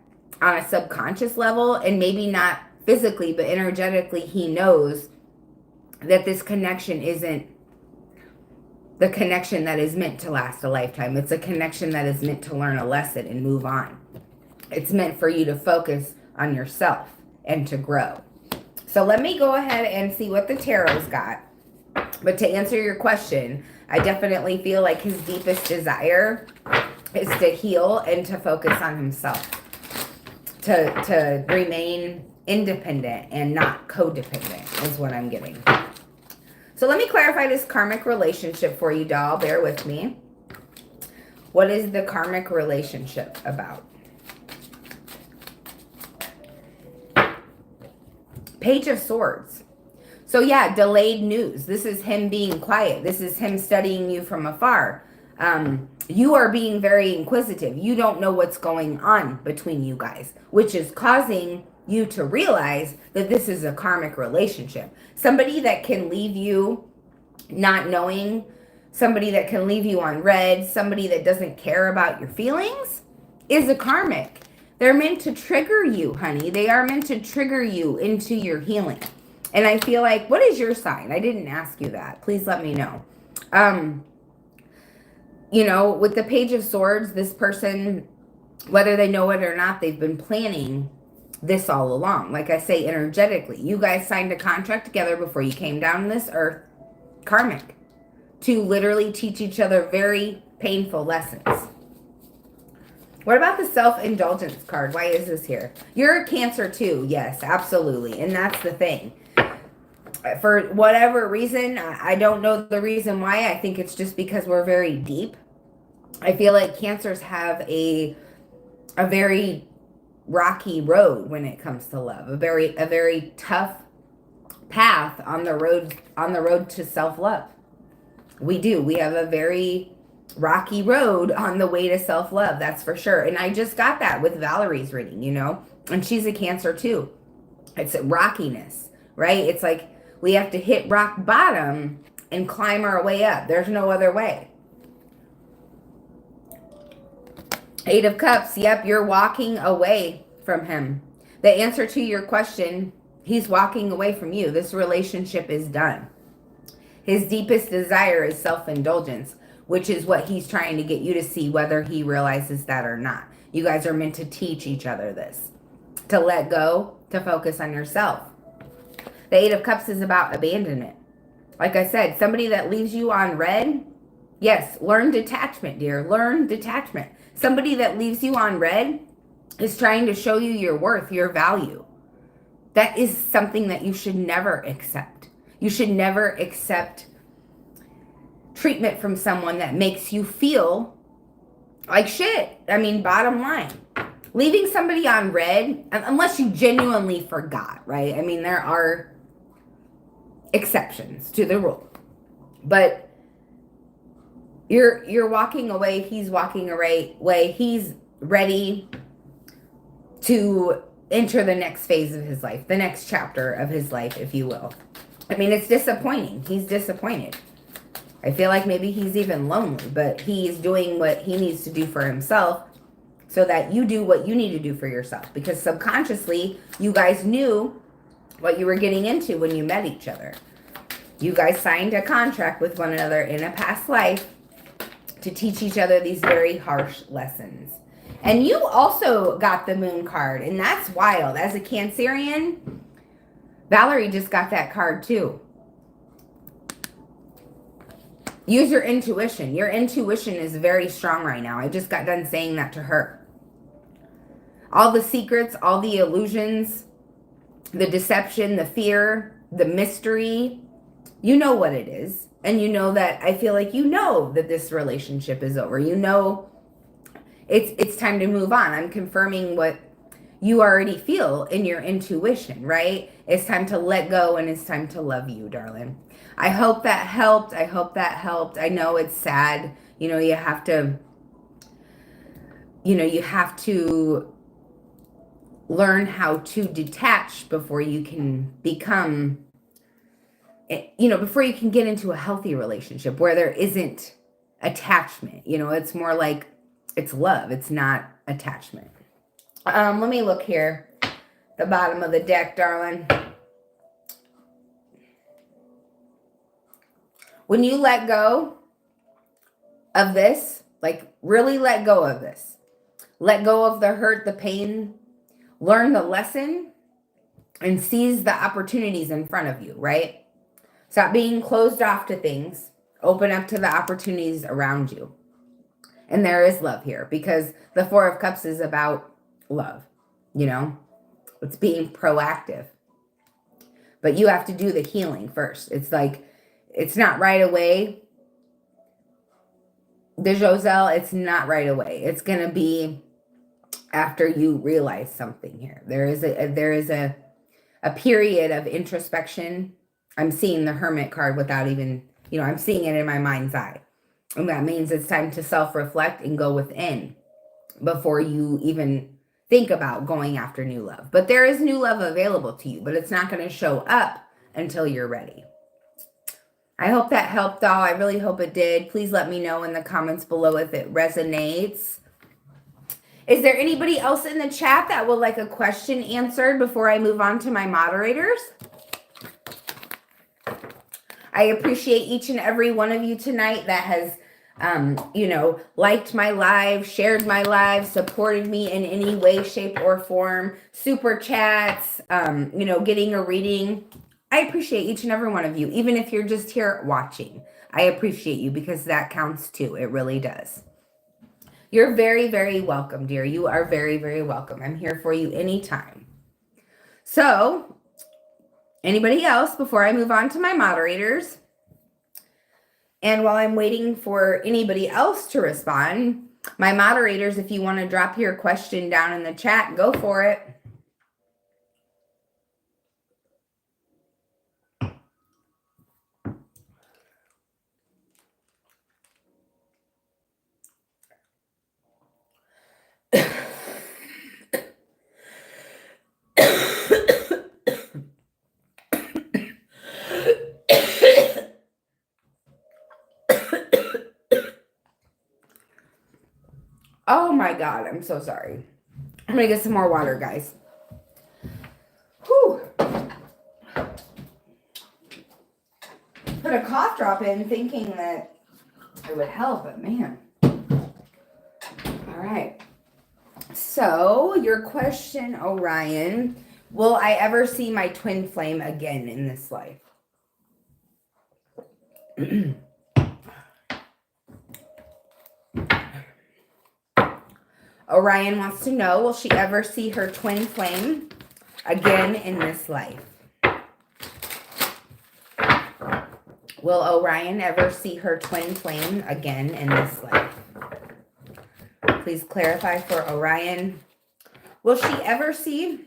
on a subconscious level, and maybe not physically, but energetically, he knows that this connection isn't the connection that is meant to last a lifetime. It's a connection that is meant to learn a lesson and move on. It's meant for you to focus on yourself and to grow. So let me go ahead and see what the tarot's got. But to answer your question, I definitely feel like his deepest desire is to heal and to focus on himself. To remain independent and not codependent is what I'm getting. So let me clarify this karmic relationship for you, doll. Bear with me. What is the karmic relationship about? Page of Swords. So yeah, delayed news. This is him being quiet. This is him studying you from afar. You are being very inquisitive. You don't know what's going on between you guys, which is causing you to realize that this is a karmic relationship. Somebody that can leave you not knowing, somebody that can leave you on red, somebody that doesn't care about your feelings is a karmic. They're meant to trigger you, honey. They are meant to trigger you into your healing. And I feel like, what is your sign? I didn't ask you that. Please let me know. You know, with the Page of Swords, this person, whether they know it or not, they've been planning this all along. Like I say, energetically, you guys signed a contract together before you came down to this earth, karmic, to literally teach each other very painful lessons. What about the self-indulgence card? Why is this here? You're a Cancer too. Yes, absolutely. And that's the thing. For whatever reason, I don't know the reason why. I think it's just because we're very deep. I feel like Cancers have a very rocky road when it comes to love. A very tough path on the road to self-love. We do. We have a very rocky road on the way to self-love, that's for sure. And I just got that with Valerie's reading, you know, and she's a Cancer too. It's rockiness, right? It's like we have to hit rock bottom and climb our way up. There's no other way. Eight of Cups. Yep, you're walking away from him. The answer to your question, he's walking away from you. This relationship is done. His deepest desire is self-indulgence, which is what he's trying to get you to see, whether he realizes that or not. You guys are meant to teach each other this. To let go, to focus on yourself. The Eight of Cups is about abandonment. Like I said, somebody that leaves you on red Yes, learn detachment, dear. Learn detachment. Somebody that leaves you on red is trying to show you your worth, your value. That is something that you should never accept. You should never accept treatment from someone that makes you feel like shit. I mean, bottom line. Leaving somebody on red, unless you genuinely forgot, right? I mean, there are exceptions to the rule. But you're walking away, he's walking away, he's ready to enter the next phase of his life, the next chapter of his life, if you will. I mean, it's disappointing. He's disappointed. I feel like maybe he's even lonely, but he's doing what he needs to do for himself so that you do what you need to do for yourself. Because subconsciously, you guys knew what you were getting into when you met each other. You guys signed a contract with one another in a past life to teach each other these very harsh lessons. And you also got the moon card, and that's wild. As a Cancerian, Valerie just got that card too. Use your intuition. Your intuition is very strong right now. I just got done saying that to her. All the secrets, all the illusions, the deception, the fear, the mystery, you know what it is. And you know that, I feel like you know that this relationship is over. You know it's time to move on. I'm confirming what you already feel in your intuition, right? It's time to let go and it's time to love you, darling. I hope that helped. I hope that helped. I know it's sad. You know, you have to learn how to detach before you can become, before you can get into a healthy relationship where there isn't attachment. It's more like it's love. It's not attachment. Let me look here. The bottom of the deck, darling. When you let go of this, like really let go of this, let go of the hurt, the pain, learn the lesson, and seize the opportunities in front of you, right? Stop being closed off to things. Open up to the opportunities around you. And there is love here because the Four of Cups is about love, It's being proactive. But you have to do the healing first. It's like, it's not right away. The Joselle, it's not right away. It's going to be after you realize something here. There is a period of introspection. I'm seeing the Hermit card without even, I'm seeing it in my mind's eye. And that means it's time to self-reflect and go within before you even think about going after new love. But there is new love available to you, but it's not going to show up until you're ready. I hope that helped, all. I really hope it did. Please let me know in the comments below if it resonates. Is there anybody else in the chat that would like a question answered before I move on to my moderators? I appreciate each and every one of you tonight that has, liked my live, shared my live, supported me in any way, shape, or form, super chats, getting a reading. I appreciate each and every one of you, even if you're just here watching. I appreciate you because that counts too. It really does. You're very, very welcome, dear. You are very, very welcome. I'm here for you anytime. So, anybody else before I move on to my moderators? And while I'm waiting for anybody else to respond, my moderators, if you want to drop your question down in the chat, go for it. Oh my God, I'm so sorry. I'm going to get some more water, guys. Whew. Put a cough drop in thinking that it would help, but man. All right. So, your question, Orion, will I ever see my twin flame again in this life? Orion wants to know, will she ever see her twin flame again in this life? Will Orion ever see her twin flame again in this life? Please clarify for Orion. Will she ever see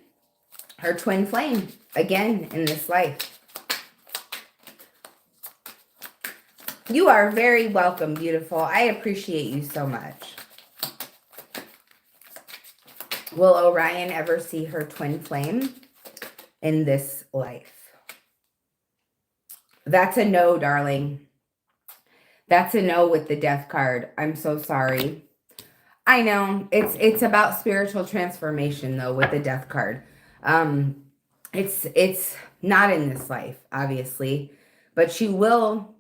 her twin flame again in this life? You are very welcome, beautiful. I appreciate you so much. Will Orion ever see her twin flame in this life? That's a no, darling. That's a no with the death card. I'm so sorry. I know it's about spiritual transformation though with the death card. It's not in this life, obviously, but you will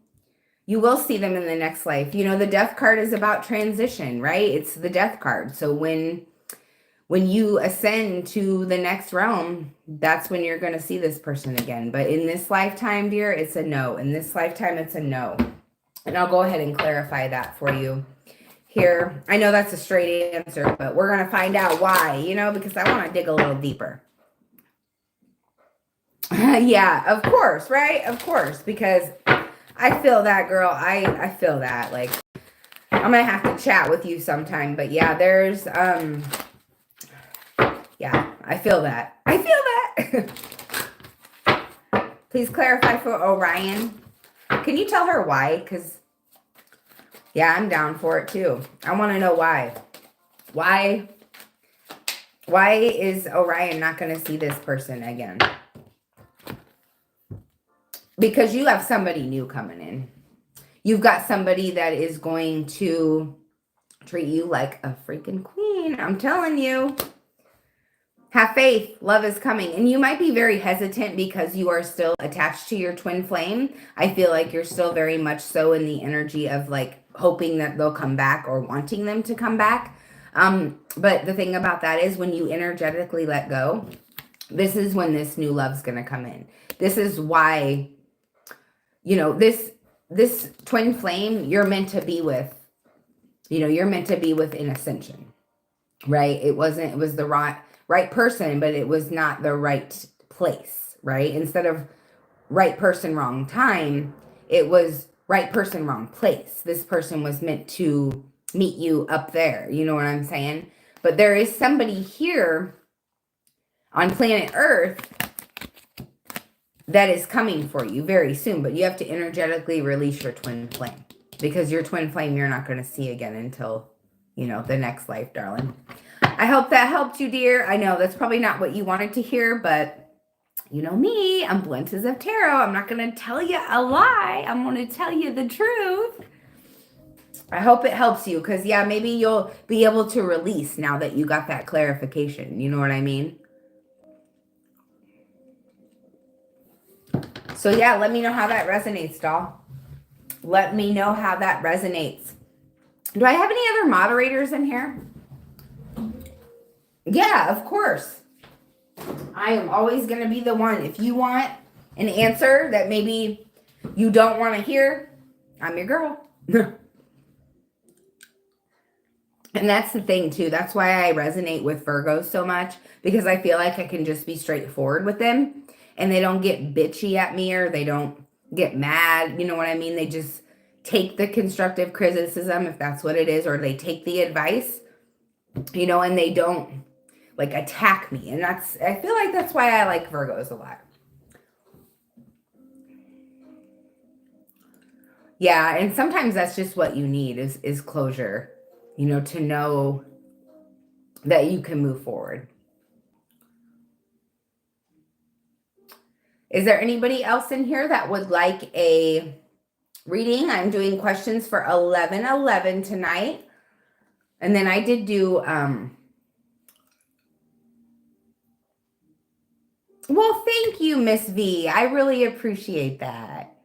see them in the next life. You know, the death card is about transition, right? It's the death card. So when you ascend to the next realm, that's when you're going to see this person again. But in this lifetime, dear, it's a no. In this lifetime, it's a no. And I'll go ahead and clarify that for you here. I know that's a straight answer, but we're going to find out why, you know, because I want to dig a little deeper. Yeah, of course, right? Of course, because I feel that, girl. I feel that. Like, I'm going to have to chat with you sometime. But yeah, there's... yeah, I feel that. I feel that. Please clarify for Orion. Can you tell her why? Because, yeah, I'm down for it too. I want to know why. Why is Orion not going to see this person again? Because you have somebody new coming in. You've got somebody that is going to treat you like a freaking queen. I'm telling you. Have faith. Love is coming. And you might be very hesitant because you are still attached to your twin flame. I feel like you're still very much so in the energy of like hoping that they'll come back or wanting them to come back. But the thing about that is when you energetically let go, this is when this new love's going to come in. This is why, you know, this twin flame you're meant to be with, you know, you're meant to be with in ascension, right? It was the right person, but it was not the right place, right? Instead of right person, wrong time, it was right person, wrong place. This person was meant to meet you up there. You know what I'm saying? But there is somebody here on planet Earth that is coming for you very soon, but you have to energetically release your twin flame because your twin flame you're not going to see again until, you know, the next life, darling. I hope that helped you, dear. I know that's probably not what you wanted to hear, but you know me, I'm blunt as AsF Tarot. I'm not going to tell you a lie. I'm going to tell you the truth. I hope it helps you because, yeah, maybe you'll be able to release now that you got that clarification. You know what I mean? So, yeah, let me know how that resonates, doll. Let me know how that resonates. Do I have any other moderators in here? Yeah, of course. I am always going to be the one. If you want an answer that maybe you don't want to hear, I'm your girl. And that's the thing, too. That's why I resonate with Virgos so much. Because I feel like I can just be straightforward with them. And they don't get bitchy at me or they don't get mad. You know what I mean? They just take the constructive criticism, if that's what it is. Or they take the advice, you know, and they don't like attack me. And I feel like that's why I like Virgos a lot. Yeah, and sometimes that's just what you need is closure, you know, to know that you can move forward. Is there anybody else in here that would like a reading? I'm doing questions for 11/11 tonight. And then I did do well, thank you, Miss V. I really appreciate that.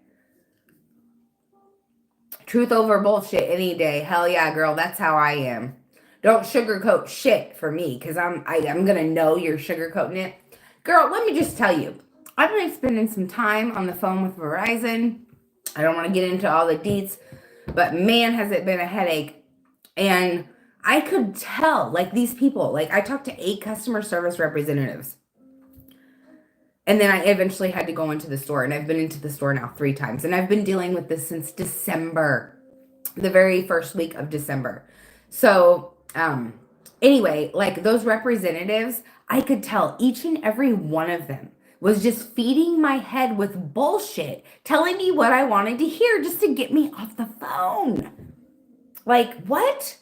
Truth over bullshit any day. Hell yeah, girl. That's how I am. Don't sugarcoat shit for me because I'm going to know you're sugarcoating it. Girl, let me just tell you. I've been spending some time on the phone with Verizon. I don't want to get into all the deets, but man, has it been a headache. And I could tell, like, these people, like, I talked to 8 customer service representatives. And then I eventually had to go into the store, and I've been into the store now 3 times. And I've been dealing with this since December, the very first week of December. So, anyway, like, those representatives, I could tell each and every one of them was just feeding my head with bullshit, telling me what I wanted to hear just to get me off the phone. Like, what?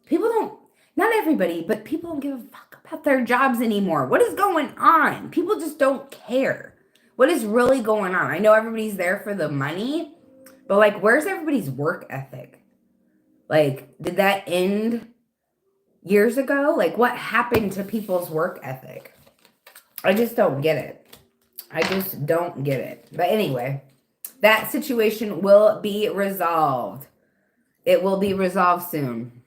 People don't, not everybody, but people don't give a fuck about their jobs anymore. What is going on? People just don't care. What is really going on? I know everybody's there for the money, but like, where's everybody's work ethic? Like, did that end years ago? Like, what happened to people's work ethic? I just don't get it. I just don't get it. But anyway, that situation will be resolved. It will be resolved soon.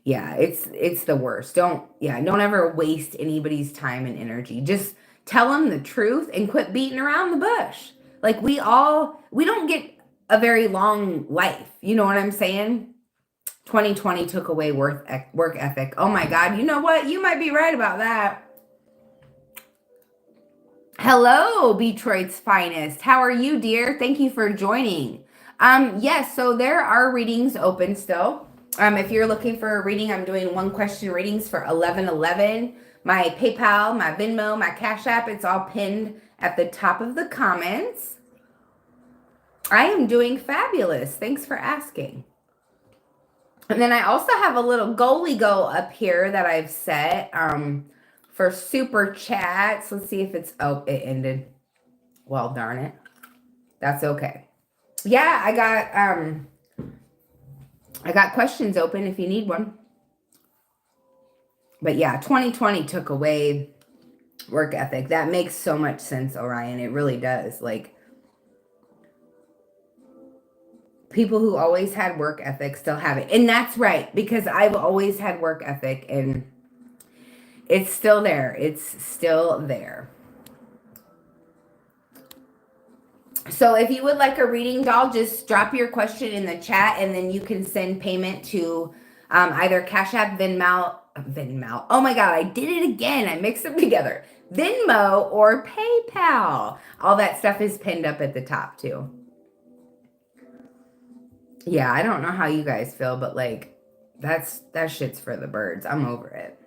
Yeah, it's the worst. Don't ever waste anybody's time and energy. Just tell them the truth and quit beating around the bush. Like, we don't get a very long life. You know what I'm saying? 2020 took away work ethic. Oh my God. You know what? You might be right about that. Hello, Detroit's finest. How are you, dear? Thank you for joining. Yes, so there are readings open still. If you're looking for a reading, I'm doing 1-question readings for 1111. My PayPal, my Venmo, my Cash App, it's all pinned at the top of the comments. I am doing fabulous. Thanks for asking. And then I also have a little goalie go up here that I've set for super chats. Let's see if it's, oh, it ended. Well, darn it. That's okay. Yeah, I got questions open if you need one. But yeah, 2020 took away work ethic. That makes so much sense, Orion. It really does. Like, people who always had work ethic still have it. And that's right, because I've always had work ethic and it's still there. It's still there. So if you would like a reading, doll, just drop your question in the chat and then you can send payment to either Cash App, Venmo. Oh my God, I did it again. I mixed them together. Venmo or PayPal. All that stuff is pinned up at the top too. Yeah, I don't know how you guys feel, but like, that shit's for the birds. I'm over it.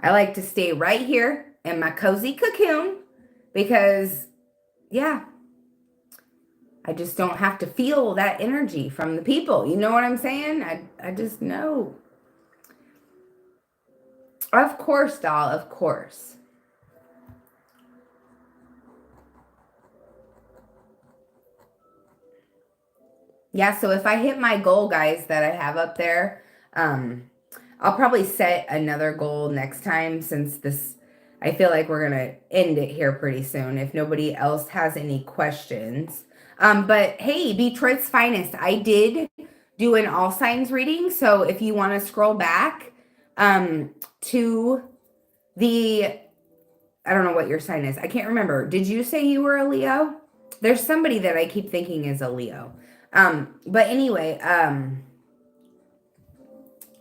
I like to stay right here in my cozy cocoon because, yeah, I just don't have to feel that energy from the people. You know what I'm saying? I just know. Of course, doll, of course. Yeah, so if I hit my goal, guys, that I have up there, I'll probably set another goal next time since I feel like we're going to end it here pretty soon if nobody else has any questions. But hey, Detroit's finest, I did do an all signs reading. So if you want to scroll back to the, I don't know what your sign is. I can't remember. Did you say you were a Leo? There's somebody that I keep thinking is a Leo. But anyway,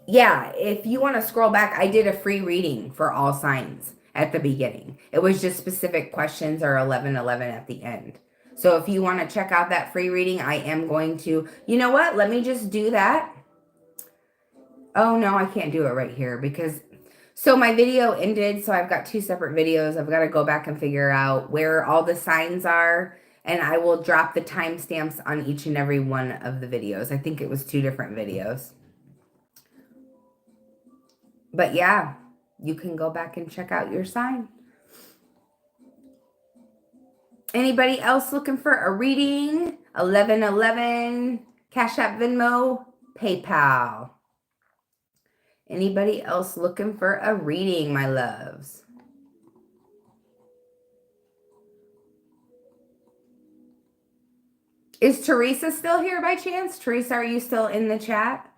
yeah, if you want to scroll back, I did a free reading for all signs at the beginning. It was just specific questions or 1111 at the end. So if you want to check out that free reading, I am going to, you know what? Let me just do that. Oh no, I can't do it right here because, so my video ended. So I've got 2 separate videos. I've got to go back and figure out where all the signs are. And I will drop the timestamps on each and every one of the videos. I think it was 2 different videos. But yeah, you can go back and check out your sign. Anybody else looking for a reading? 1111, Cash App, Venmo, PayPal. Anybody else looking for a reading, my loves? Is Teresa still here by chance? Teresa, are you still in the chat?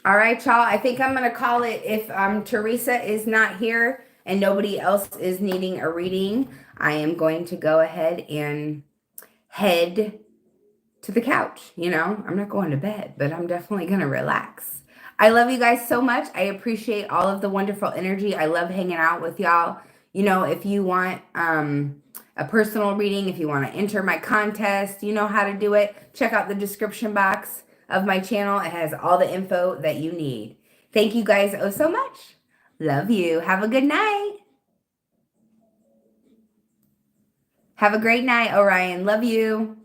All right, y'all. I think I'm going to call it if Teresa is not here and nobody else is needing a reading, I am going to go ahead and head to the couch. You know, I'm not going to bed, but I'm definitely going to relax. I love you guys so much. I appreciate all of the wonderful energy. I love hanging out with y'all. You know, if you want a personal reading, if you want to enter my contest, you know how to do it. Check out the description box of my channel. It has all the info that you need. Thank you guys oh so much. Love you. Have a good night. Have a great night, Orion. Love you.